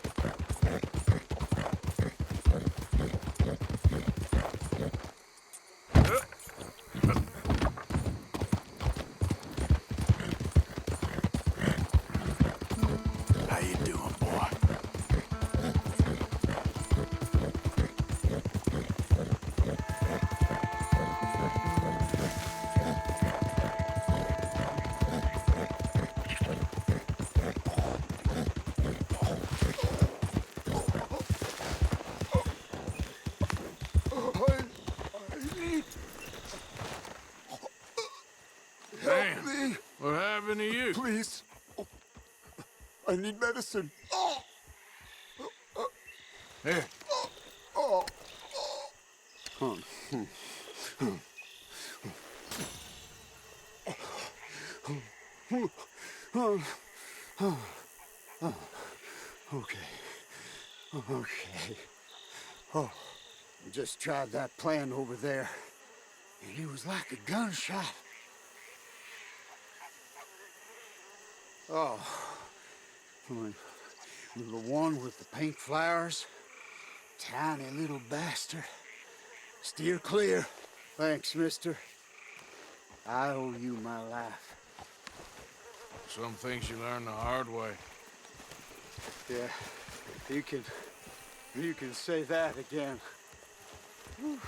Damn. me, What happened to you? please. Oh, I need medicine. Here. Okay. Okay. Oh, I just tried that plan over there, and it was like a gunshot. Oh, the one with the pink flowers, tiny little bastard. Steer clear. Thanks, mister. I owe you my life. Some things you learn the hard way. Yeah, you can say that again. Whew.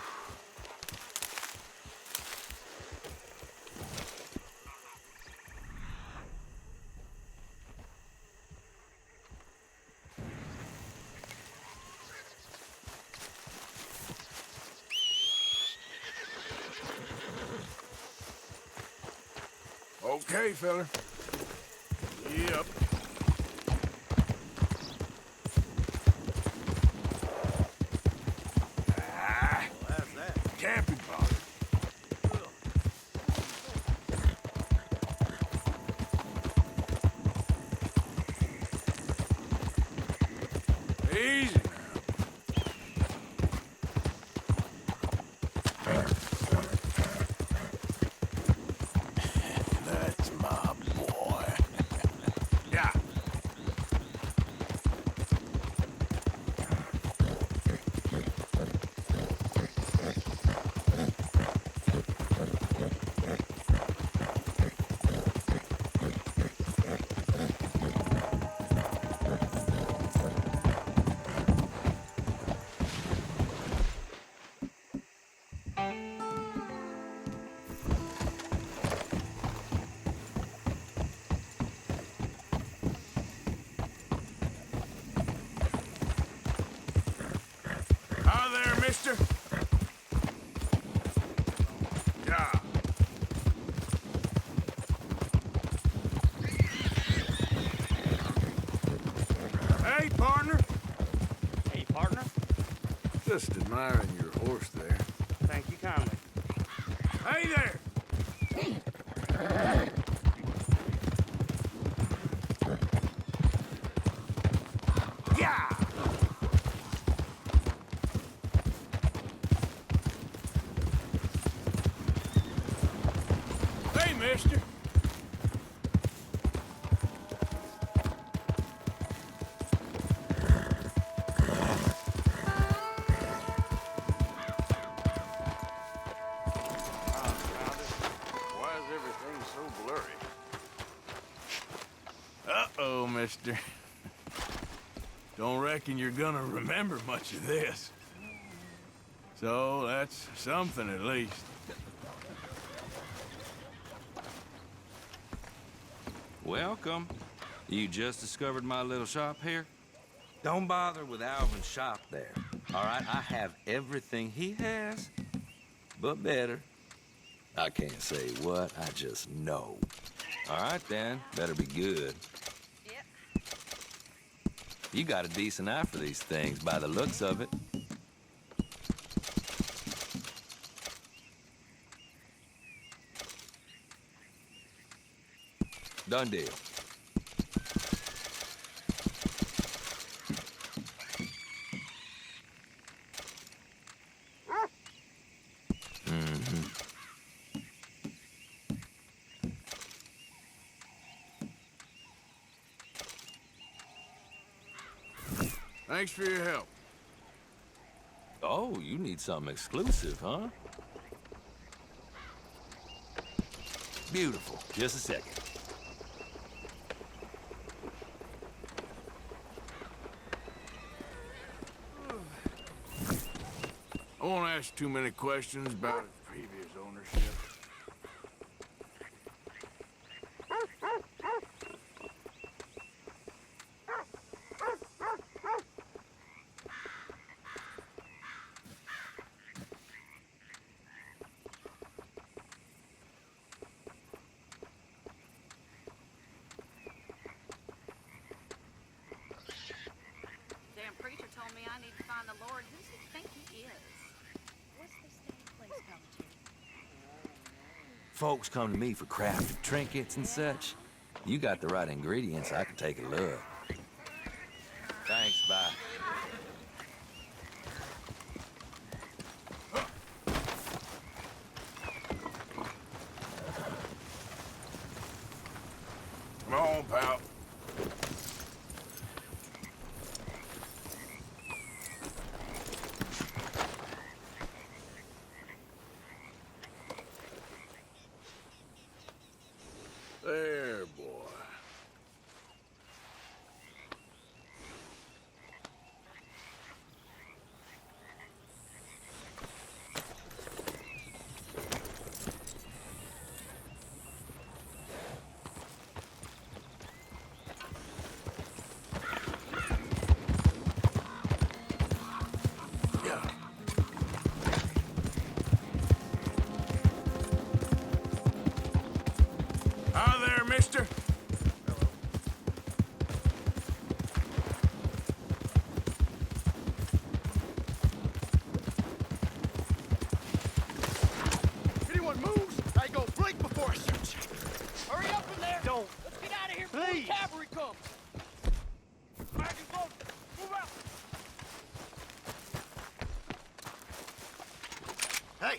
Okay, fella. Yep. That's that. Camping powder. Easy now. That's my boy. Yeah. Hi there, mister. Yeah. Hey, partner. Hey, partner. Just admiring your horse there. Thank you kindly. Hey there. Yeah. Hey, mister. Why is everything so blurry? Uh-oh, mister. Don't reckon you're gonna remember much of this. So, that's something at least. Welcome. You just discovered my little shop here? Don't bother with Alvin's shop there. All right, I have everything he has, but better. I can't say what, I just know. All right, then. Better be good. Yep. You got a decent eye for these things by the looks of it. Done deal. Thanks for your help. Oh, you need something exclusive, huh? Beautiful. Just a second. I won't ask too many questions about its previous ownership. Folks come to me for crafted trinkets and such. You got the right ingredients, I can take a look. Thanks, bye. Come on, pal. There, boy. Hi there, mister. Anyone moves, I go blink before I shoot you. Hurry up in there! Don't. Let's get out of here before the cavalry comes! Back and forth! Move out! Hey!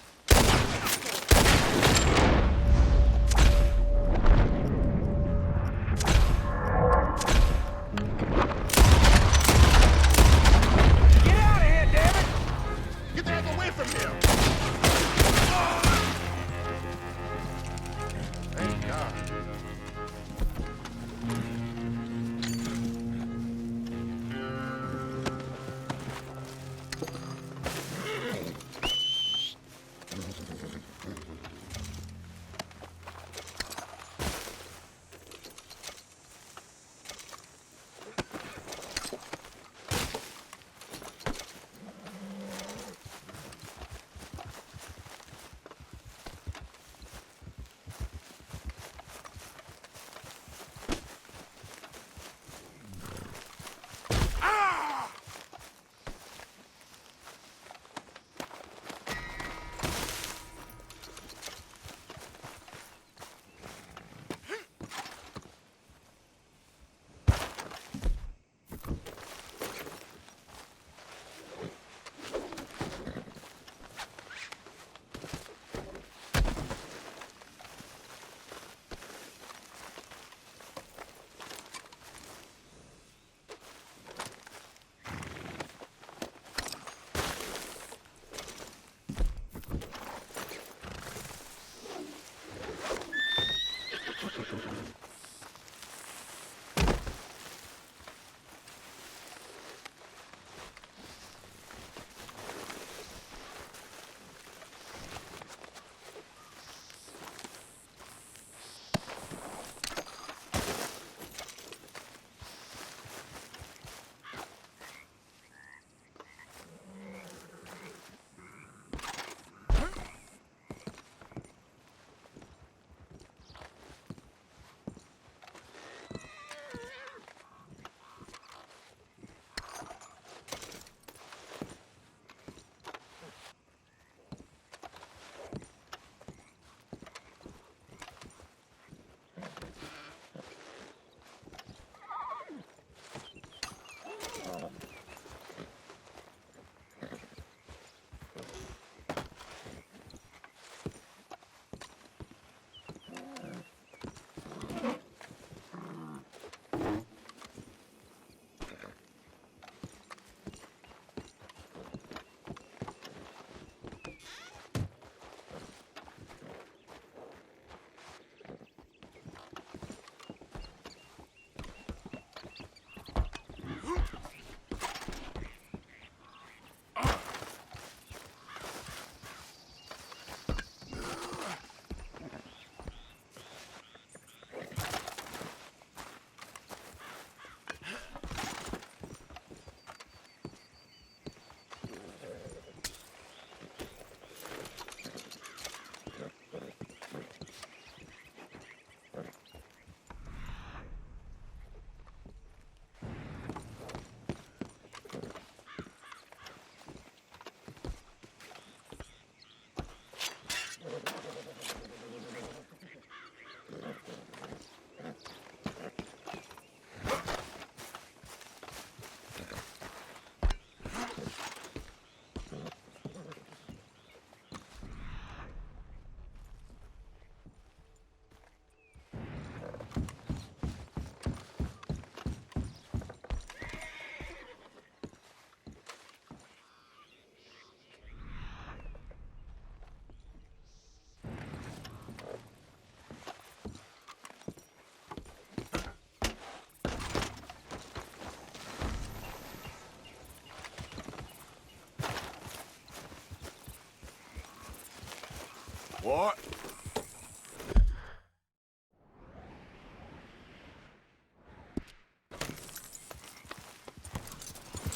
What?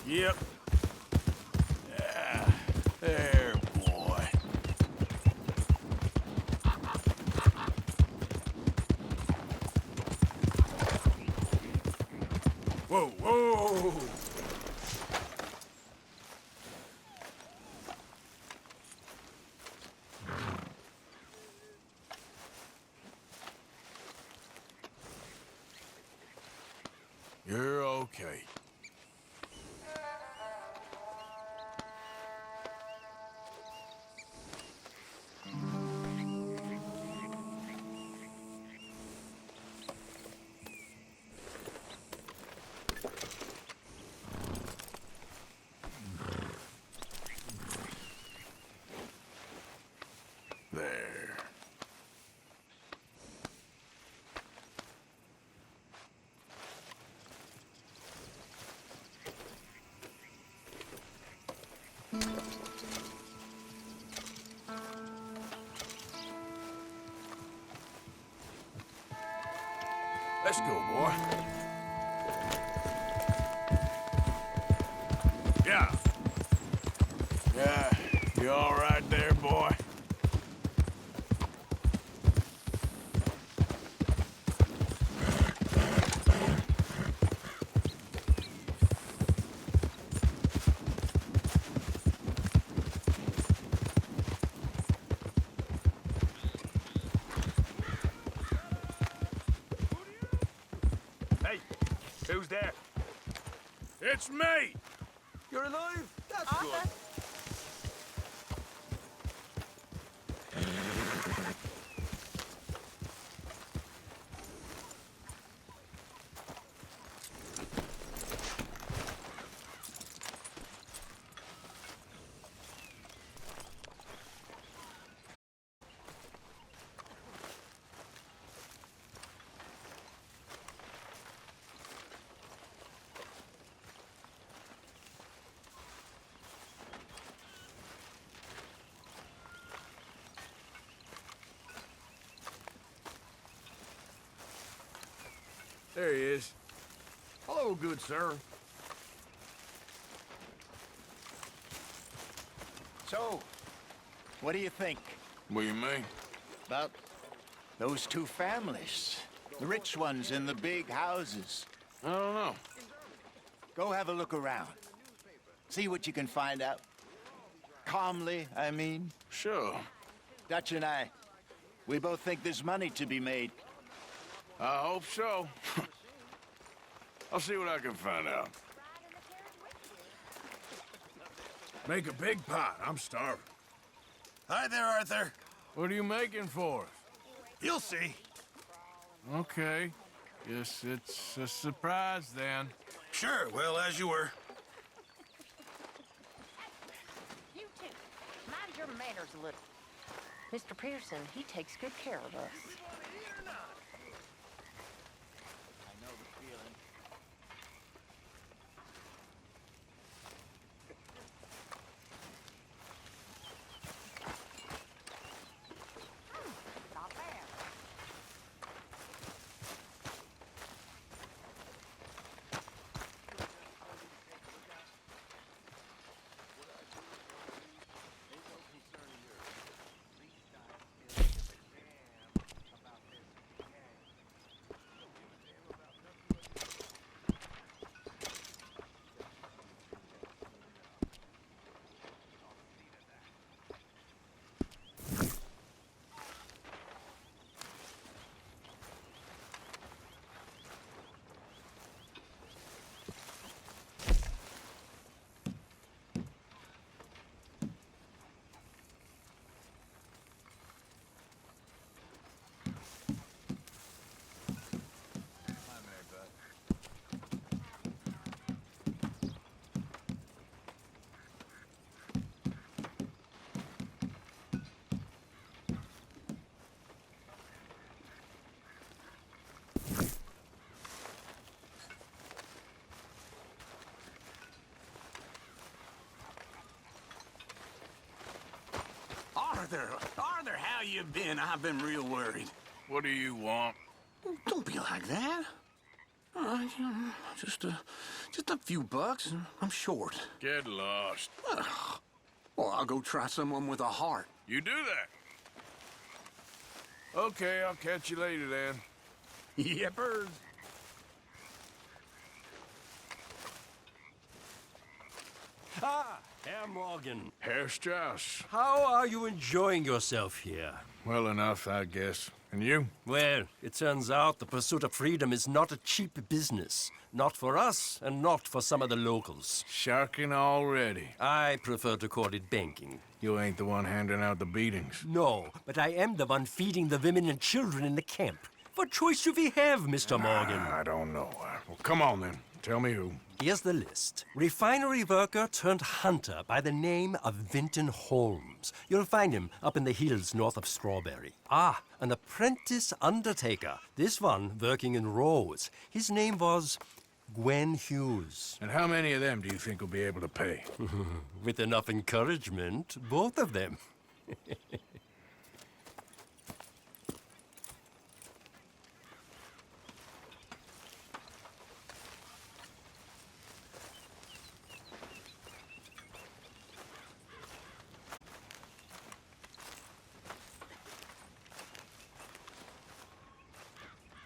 Yep. Yeah. There, boy. Whoa, whoa! You're okay. There. Let's go, boy. Yeah. Yeah, you all right there, boy? Hey, who's there? It's me! You're alive? That's good. There he is. Hello, good sir. So, what do you think What do you mean? about those two families? The rich ones in the big houses. I don't know. Go have a look around. See what you can find out. Calmly, I mean. Sure. Dutch and I, we both think there's money to be made. I hope so. I'll see what I can find out. Make a big pot. I'm starving. Hi there, Arthur. What are you making for us? You'll see. Okay. Guess it's a surprise then. Sure, well, as you were. You too. Mind your manners a little. Mr. Pearson, he takes good care of us. I know the feeling. Not bad. Arthur, how you been? I've been real worried. What do you want? Don't be like that. Just a few bucks. I'm short. Get lost. Well, I'll go try someone with a heart. You do that. Okay, I'll catch you later then. Yippers. Ah, Herr Morgan. Herr Strauss. How are you enjoying yourself here? Well enough, I guess. And you? Well, it turns out the pursuit of freedom is not a cheap business. Not for us, and not for some of the locals. Sharking already. I prefer to call it banking. You ain't the one handing out the beatings. No, but I am the one feeding the women and children in the camp. What choice do we have, Mr. Morgan? I don't know. Well, come on then. Tell me who. Here's the list. Refinery worker turned hunter by the name of Vinton Holmes. You'll find him up in the hills north of Strawberry. Ah, an apprentice undertaker. This one working in Rose. His name was Gwen Hughes. And how many of them do you think will be able to pay? With enough encouragement, both of them.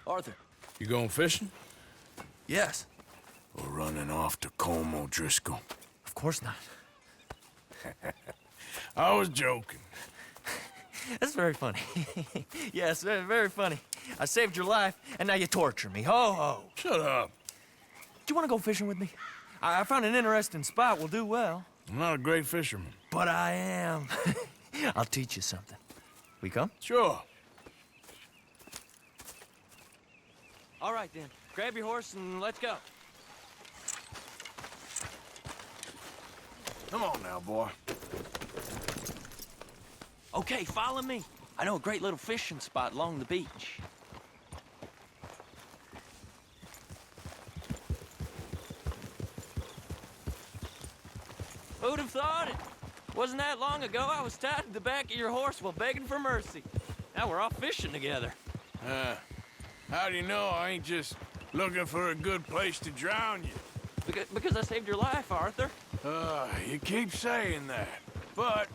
Arthur. You going fishing? Yes. Or running off to Colm O'Driscoll? Of course not. I was joking. That's very funny. Yes, very funny. I saved your life, and now you torture me. Ho, ho. Shut up. Do you want to go fishing with me? I found an interesting spot. We'll do well. I'm not a great fisherman. But I am. I'll teach you something. We come? Sure. All right, then. Grab your horse and let's go. Come on now, boy. Okay, follow me. I know a great little fishing spot along the beach. Who'd have thought it? Wasn't that long ago I was tied to the back of your horse while begging for mercy. Now we're off fishing together. How do you know I ain't just looking for a good place to drown you? Because I saved your life, Arthur. You keep saying that. But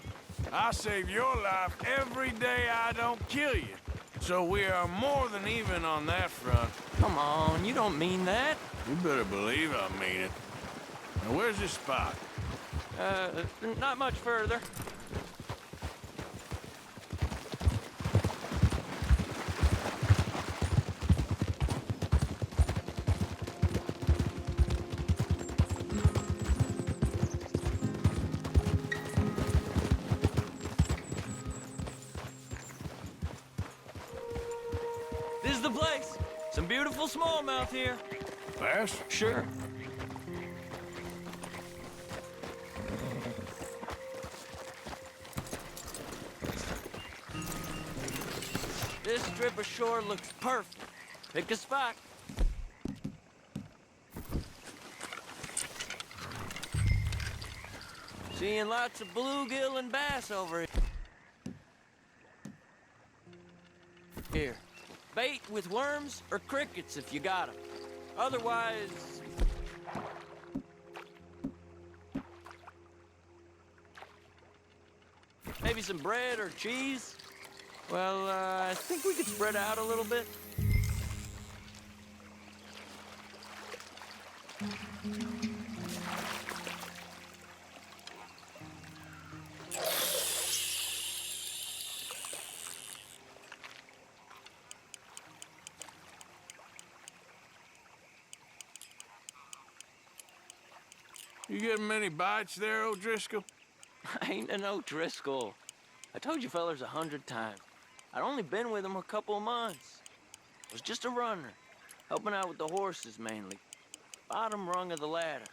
I save your life every day I don't kill you. So we are more than even on that front. Come on, you don't mean that. You better believe I mean it. Now, where's this spot? Not much further. This is the place. Some beautiful smallmouth here. Bass? Sure. This strip of shore looks perfect. Pick a spot. Seeing lots of bluegill and bass over here. Bait with worms or crickets if you got them. Otherwise... maybe some bread or cheese? Well, I think we could spread out a little bit. You getting many bites there, O'Driscoll? I ain't an O'Driscoll. I told you fellers 100 times. I'd only been with him a couple of months. I was just a runner, helping out with the horses mainly. Bottom rung of the ladder.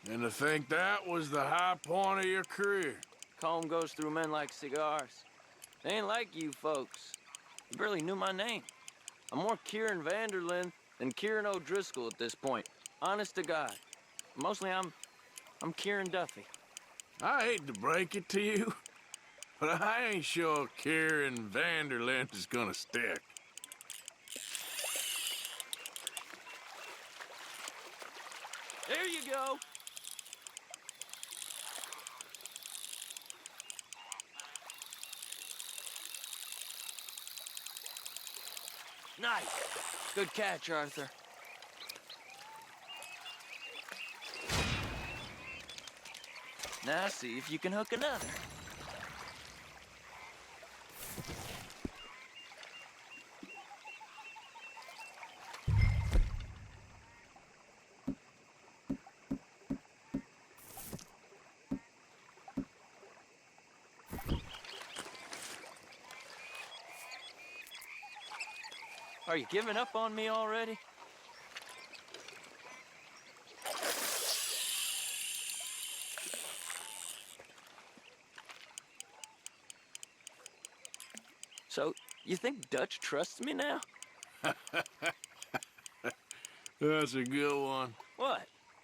And to think that was the high point of your career. Colm goes through men like cigars. They ain't like you folks. You barely knew my name. I'm more Kieran Vanderlyn than Kieran O'Driscoll at this point. Honest to God. Mostly I'm Kieran Duffy. I hate to break it to you, but I ain't sure Kieran Vanderlyn is gonna stick. There you go. Nice. Good catch, Arthur. Now see if you can hook another. Are you giving up on me already? So, you think Dutch trusts me now? That's a good one. What?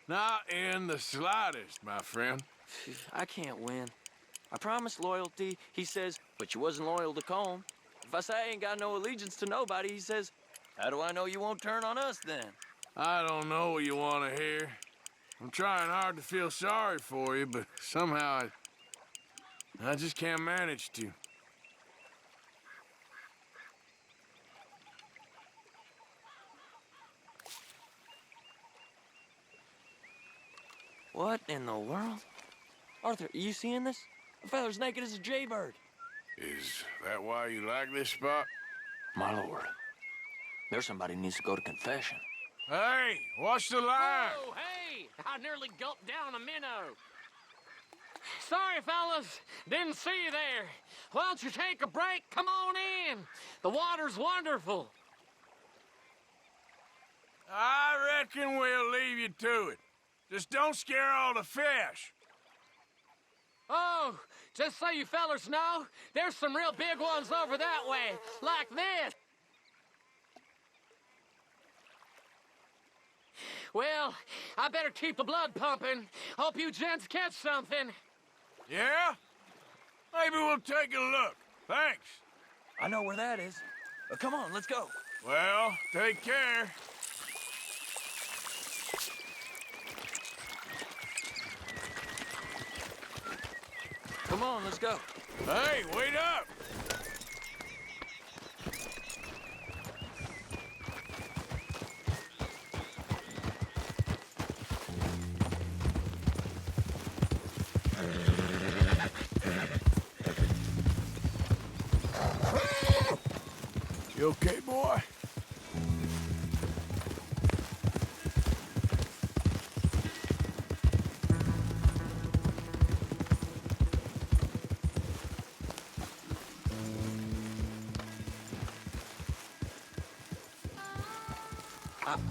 Not in the slightest, my friend. I can't win. I promised loyalty, he says, but you wasn't loyal to Colm. If I say I ain't got no allegiance to nobody, he says, how do I know you won't turn on us then? I don't know what you want to hear. I'm trying hard to feel sorry for you, but somehow I just can't manage to. What in the world? Arthur, are you seeing this? The fella's naked as a jaybird. Is that why you like this spot? My lord. There's somebody who needs to go to confession. Hey, watch the line! Oh, hey! I nearly gulped down a minnow. Sorry, fellas. Didn't see you there. Why don't you take a break? Come on in. The water's wonderful. I reckon we'll leave you to it. Just don't scare all the fish. Oh, just so you fellers know, there's some real big ones over that way, like this. Well, I better keep the blood pumping. Hope you gents catch something. Yeah? Maybe we'll take a look. Thanks. I know where that is. Come on, let's go. Well, take care. Come on, let's go. Hey, wait up! You okay, boy?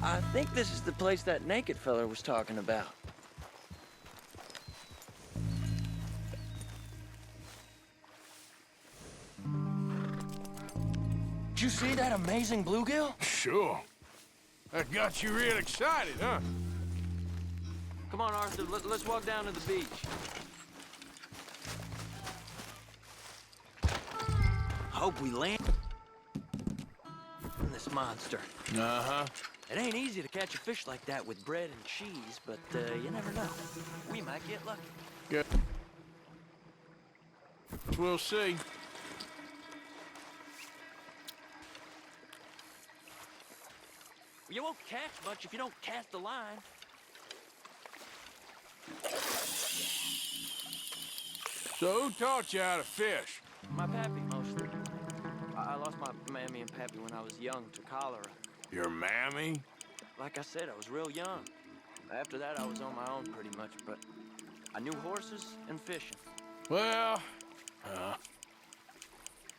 I think this is the place that naked fella was talking about. Did you see that amazing bluegill? Sure. That got you real excited, huh? Come on, Arthur, let's walk down to the beach. Hope we land this monster. Uh-huh. It ain't easy to catch a fish like that with bread and cheese, but you never know. We might get lucky. Good. We'll see. You won't catch much if you don't cast a line. So who taught you how to fish? My pappy, mostly. I lost my mammy and pappy when I was young to cholera. Your mammy? Like I said, I was real young. After that, I was on my own pretty much, but I knew horses and fishing. Well,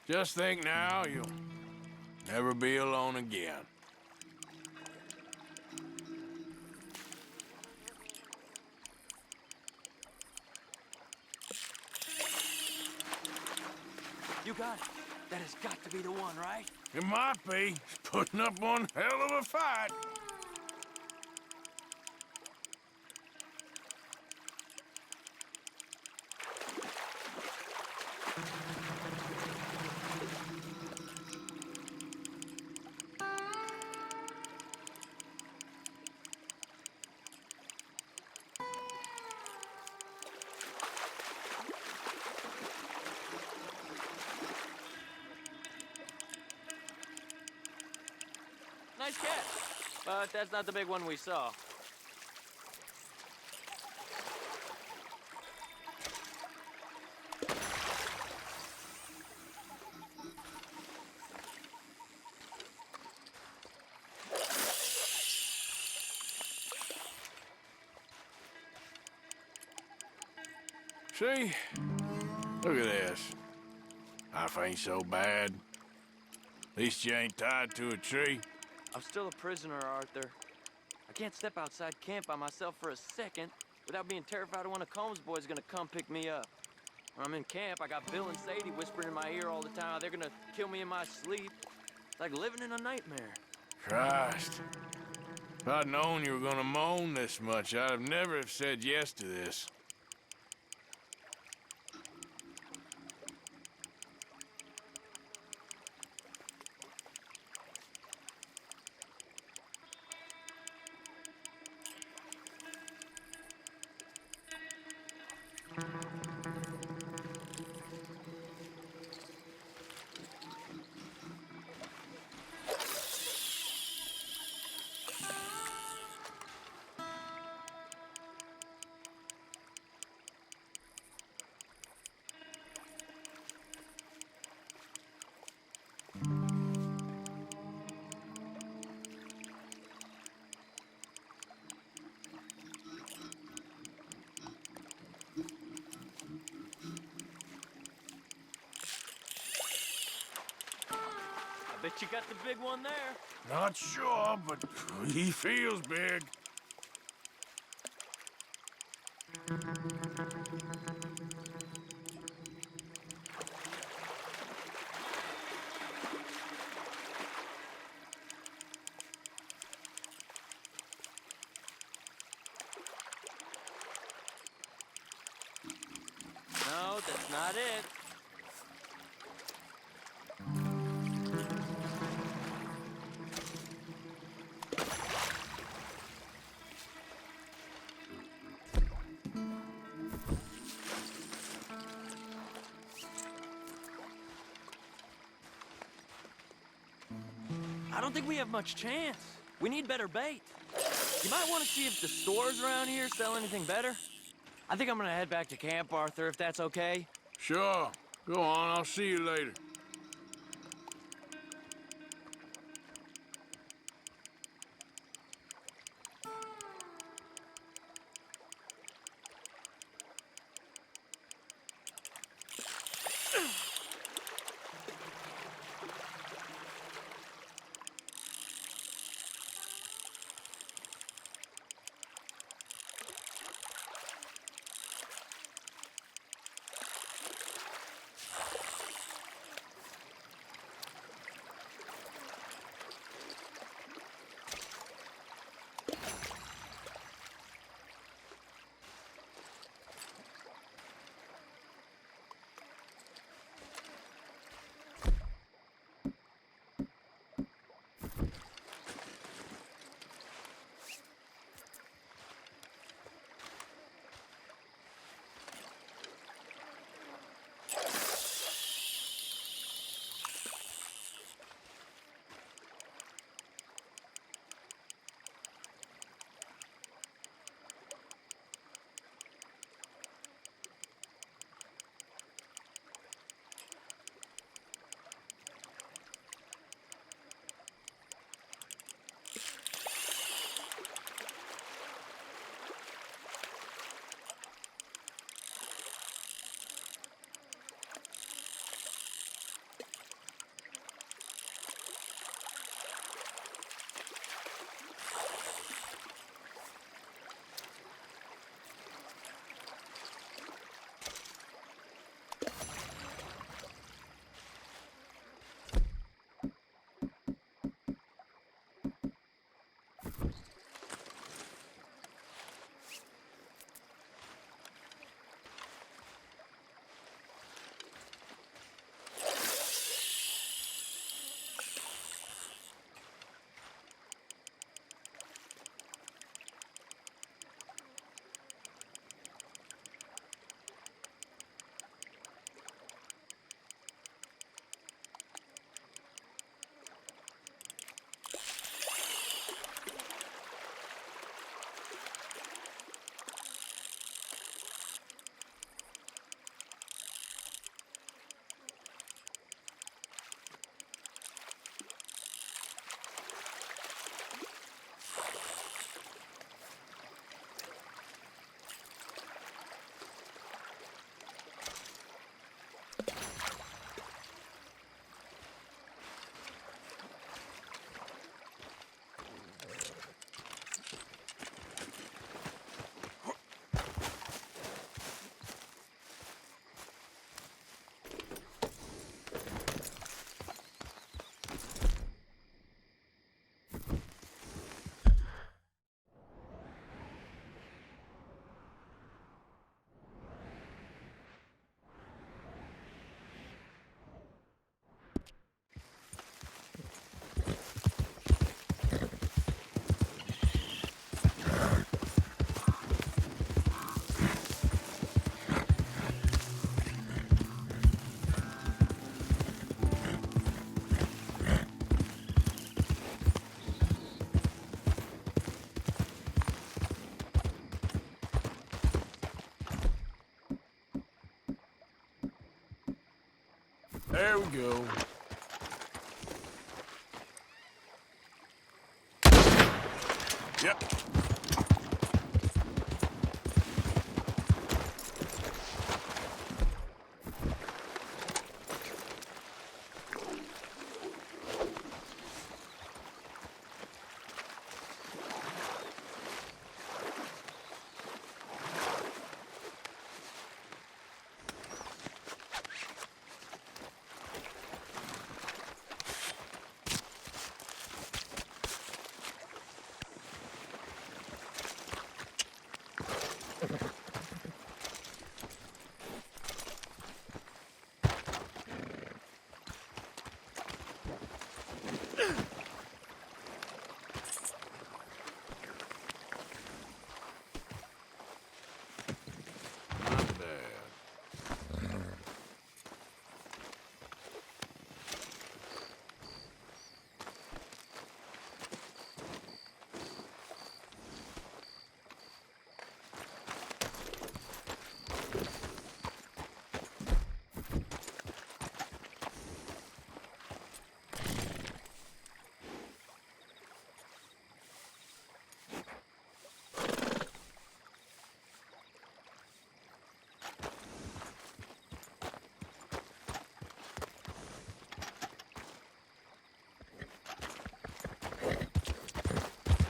just think now you'll never be alone again. You got it. That has got to be the one, right? It might be. It's putting up one hell of a fight. Nice catch. But that's not the big one we saw. See? Look at this. Life ain't so bad. At least you ain't tied to a tree. I'm still a prisoner, Arthur. I can't step outside camp by myself for a second without being terrified of one of Combs' boys gonna come pick me up. When I'm in camp, I got Bill and Sadie whispering in my ear all the time how they're gonna kill me in my sleep. It's like living in a nightmare. Christ. If I'd known you were gonna moan this much, I'd have never have said yes to this. I bet you got the big one there. Not sure, but he feels big. No, that's not it. I don't think we have much chance. We need better bait. You might want to see if the stores around here sell anything better. I think I'm gonna head back to camp, Arthur, if that's okay. Sure. Go on, I'll see you later. There we go. Yep. Not bad.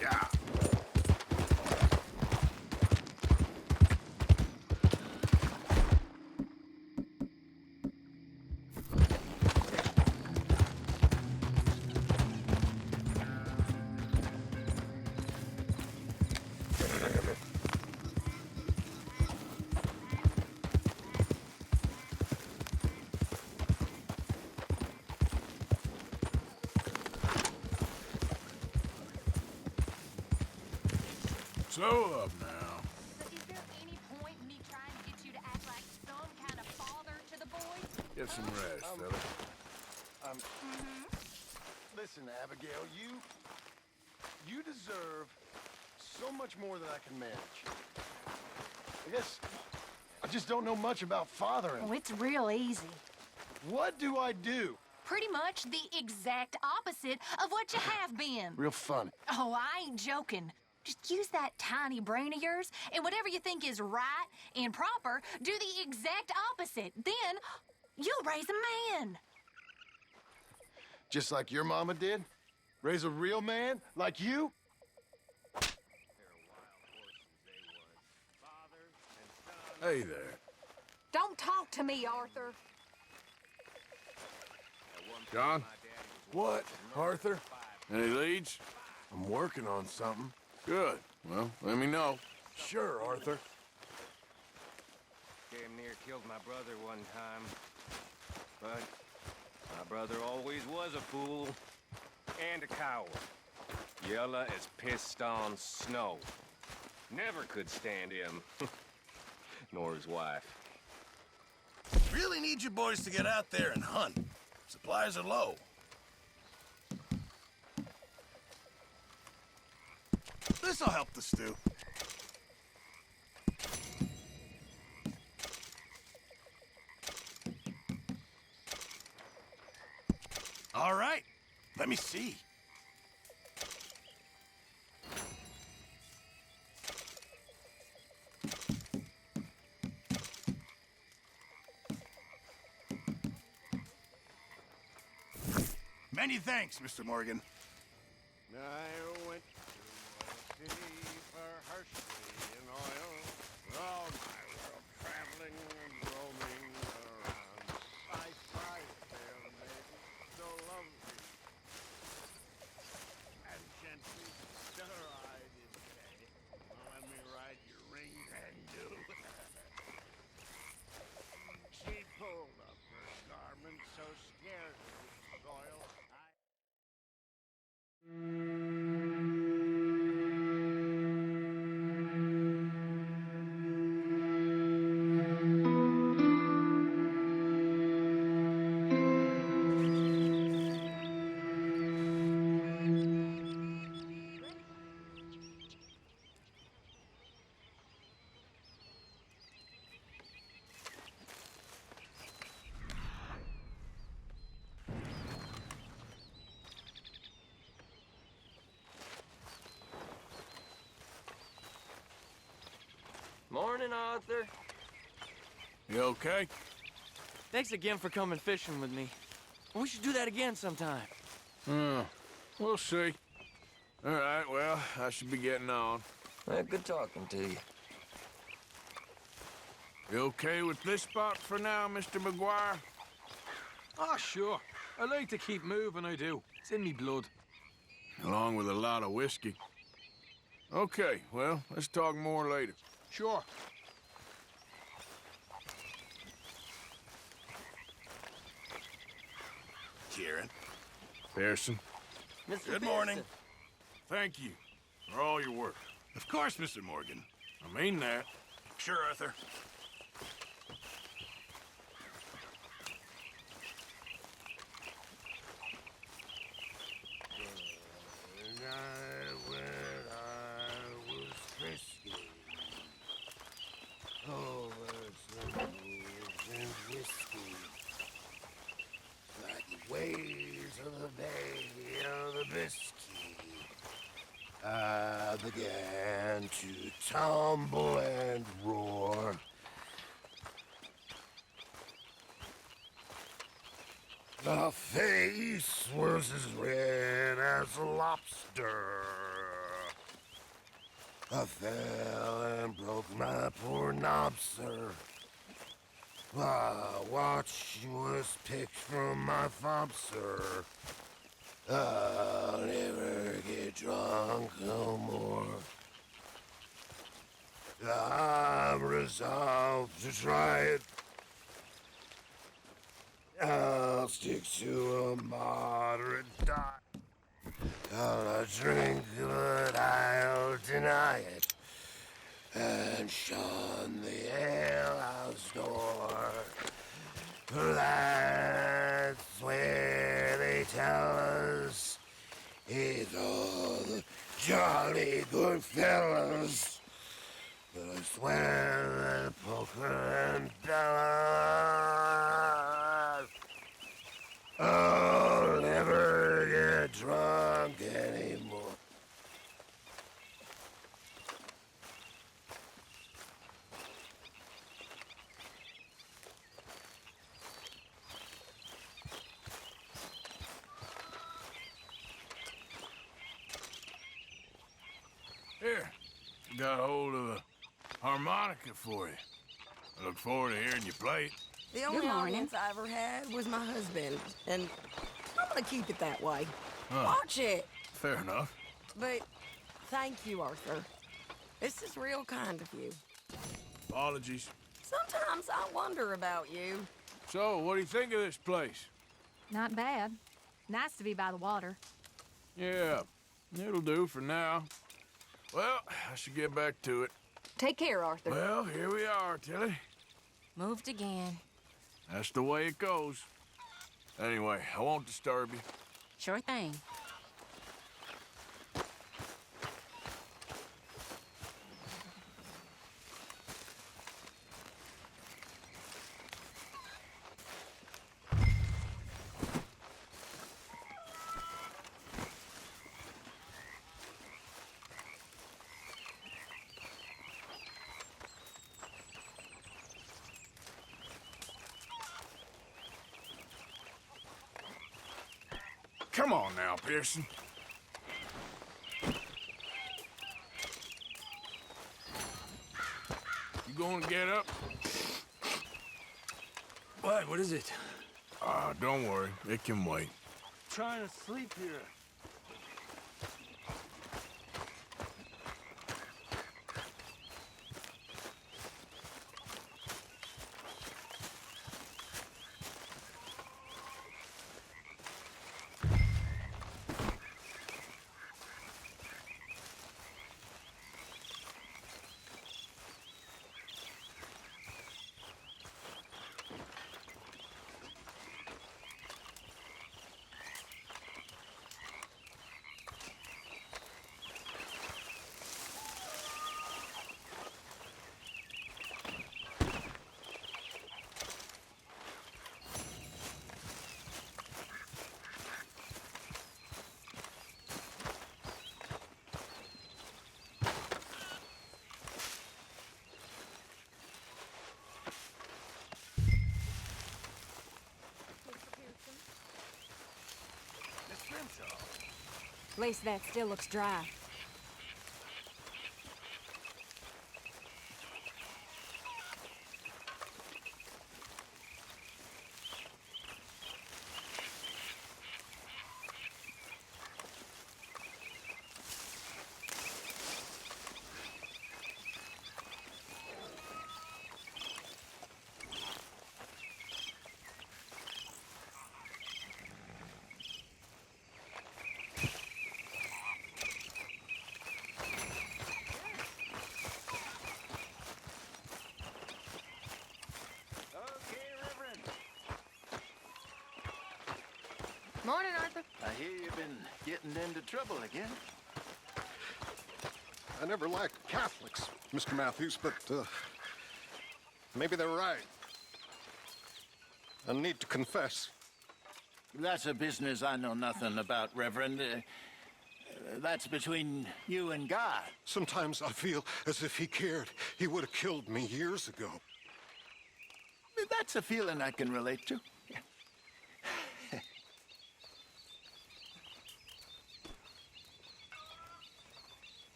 Yeah. Slow up now. So is there any point in me trying to get you to act like some kind of father to the boys? Get some rest, fella. Listen, Abigail, you deserve so much more than I can manage. I guess I just don't know much about fathering. Oh, it's real easy. What do I do? Pretty much the exact opposite of what you have been. Real funny. Oh, I ain't joking. Just use that tiny brain of yours, and whatever you think is right and proper, do the exact opposite. Then you'll raise a man. Just like your mama did? Raise a real man like you? Hey there. Don't talk to me, Arthur. John, What, Arthur? any leads? I'm working on something. Good. Well, let me know. Sure, Arthur. Damn near killed my brother one time. But my brother always was a fool and a coward. Yella as pissed on snow. Never could stand him. Nor his wife. Really need you boys to get out there and hunt. Supplies are low. This'll help the stew. All right, let me see. Many thanks, Mr. Morgan. I went to the sea for Hershey and oil. All my world traveling and roaming around. I sighed fair maiden, so lovely. And gently stir-eyed in bed. Let me ride your ring and do. She pulled up her garment so scared of the soil. morning, Arthur. You okay? Thanks again for coming fishing with me. We should do that again sometime. We'll see. All right, well, I should be getting on. Good talking to you. You okay with this spot for now, Mr. McGuire? Ah, sure. I like to keep moving, I do. It's in me blood. Along with a lot of whiskey. Okay, well, let's talk more later. Sure. Kieran. Pearson. Mr. Good morning. Pearson. Thank you for all your work. Of course, Mr. Morgan. I mean that. Sure, Arthur. Waves of the Bay of the Biscay, I began to tumble and roar. The face was as red as a lobster. I fell and broke my poor knob, sir. My watch was picked from my fob, sir. I'll never get drunk no more. I'm resolved to try it. I'll stick to a moderate diet. I'll drink, but I'll deny it. And shun the alehouse door. For that's where they tell us it's all the jolly good fellas. But I swear that poker and Dallas, I'll never get drunk anymore. Here, got a hold of a harmonica for you. I look forward to hearing you play it. The only audience I ever had was my husband, and I'm gonna keep it that way. Huh. Watch it. Fair enough. But thank you, Arthur. This is real kind of you. Apologies. Sometimes I wonder about you. So, what do you think of this place? Not bad. Nice to be by the water. Yeah, it'll do for now. Well, I should get back to it. Take care, Arthur. Well, here we are, Tilly. Moved again. That's the way it goes. Anyway, I won't disturb you. Sure thing. Come on now, Pearson. You gonna get up? What is it? Don't worry. It can wait. Trying to sleep here. least that still looks dry. Morning, Arthur. I hear you've been getting into trouble again. I never liked Catholics, Mr. Matthews, but maybe they're right. I need to confess. That's a business I know nothing about, Reverend. That's between you and God. Sometimes I feel as if he cared. He would have killed me years ago. That's a feeling I can relate to.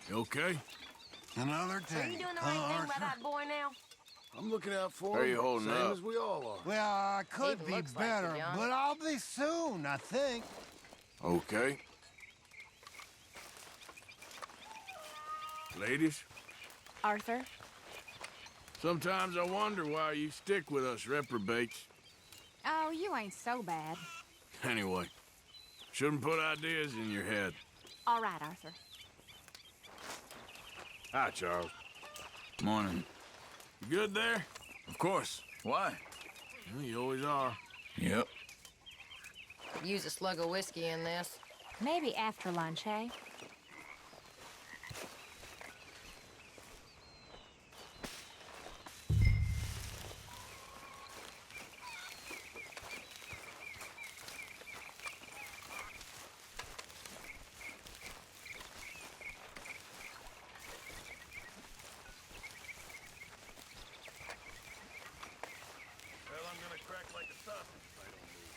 You okay? Another So you doing the right thing by that boy now? I'm looking out for How him, you holding same up? as we all are. Well, I could Even be looks like it, better, John. but I'll be soon, I think. Okay. Ladies, Arthur? sometimes I wonder why you stick with us reprobates. Oh, you ain't so bad. Anyway, shouldn't put ideas in your head. All right, Arthur. Hi, Charles. Morning. You good there? Of course. Why? Well, you always are. Yep. Use a slug of whiskey in this. Maybe after lunch, eh? Well, I'm gonna crack like a sausage if I don't move.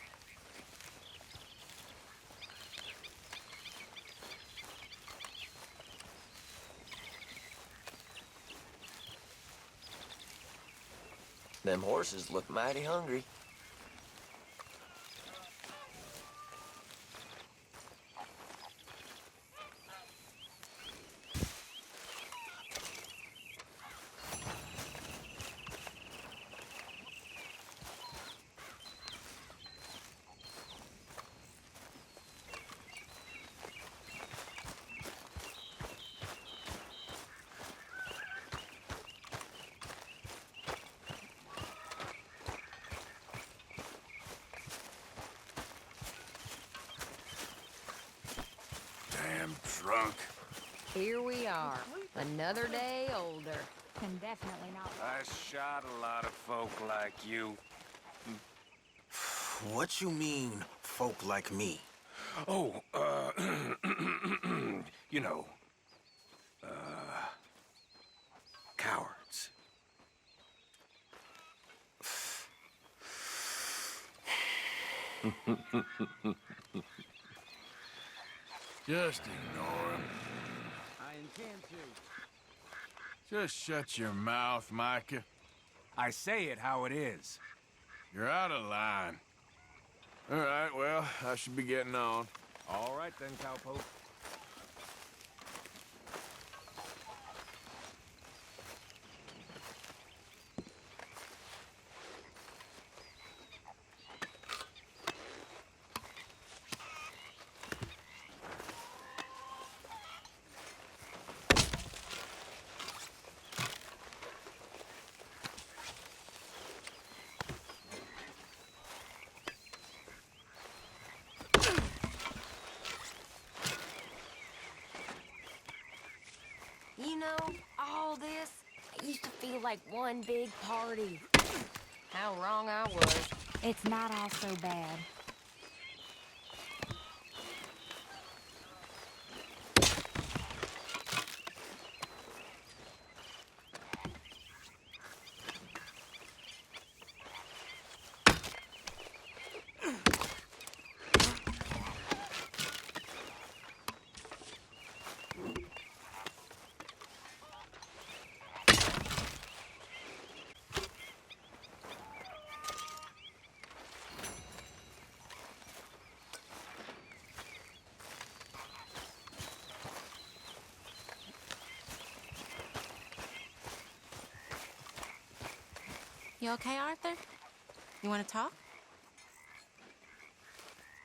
Them horses look mighty hungry. Damn drunk. Here we are, another day older. Can definitely not. I shot a lot of folk like you. What you mean, folk like me? Oh, you know, cowards. Just ignore him. I intend to. Just shut your mouth, Micah. I say it how it is. You're out of line. All right, well, I should be getting on. All right then, cowpoke. You know, all this, it used to feel like one big party. How wrong I was. It's not all so bad. You okay, Arthur? You want to talk?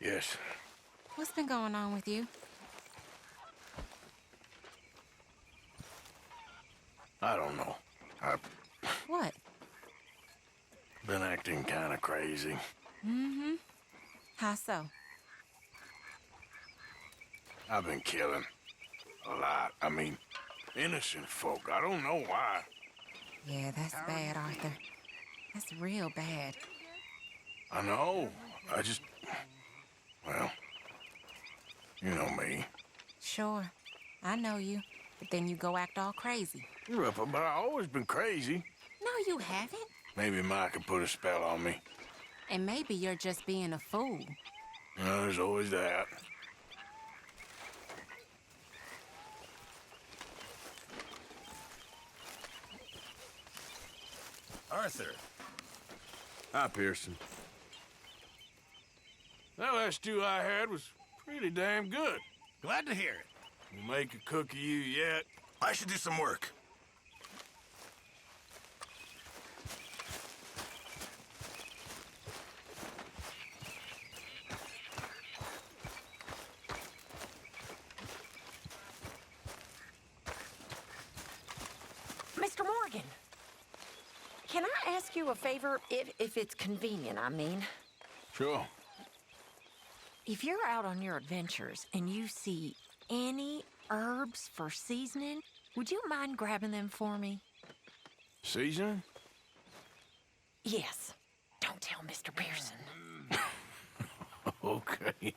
Yes. What's been going on with you? I don't know. I've What? been acting kind of crazy. Mm-hmm. How so? I've been killing. A lot. I mean, innocent folk. I don't know why. Yeah, that's bad, Arthur. That's real bad. I know. I just... Well... You know me. Sure. I know you. But then you go act all crazy. But I've always been crazy. No, you haven't. Maybe Mike could put a spell on me. And maybe you're just being a fool. No, there's always that. Arthur. Hi, Pearson. That last stew I had was pretty damn good. Glad to hear it. We'll make a cook of you yet. I should do some work. Mr. Morgan, can I ask you a favor, if it's convenient, I mean? Sure. If you're out on your adventures and you see any herbs for seasoning, would you mind grabbing them for me? Seasoning? Yes. Don't tell Mr. Pearson. Okay.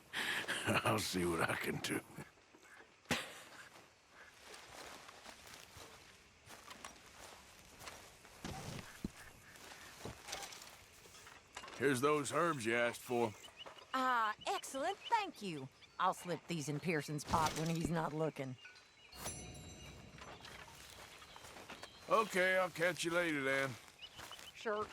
I'll see what I can do. Here's those herbs you asked for. Excellent, thank you. I'll slip these in Pearson's pot when he's not looking. Okay, I'll catch you later then. Sure.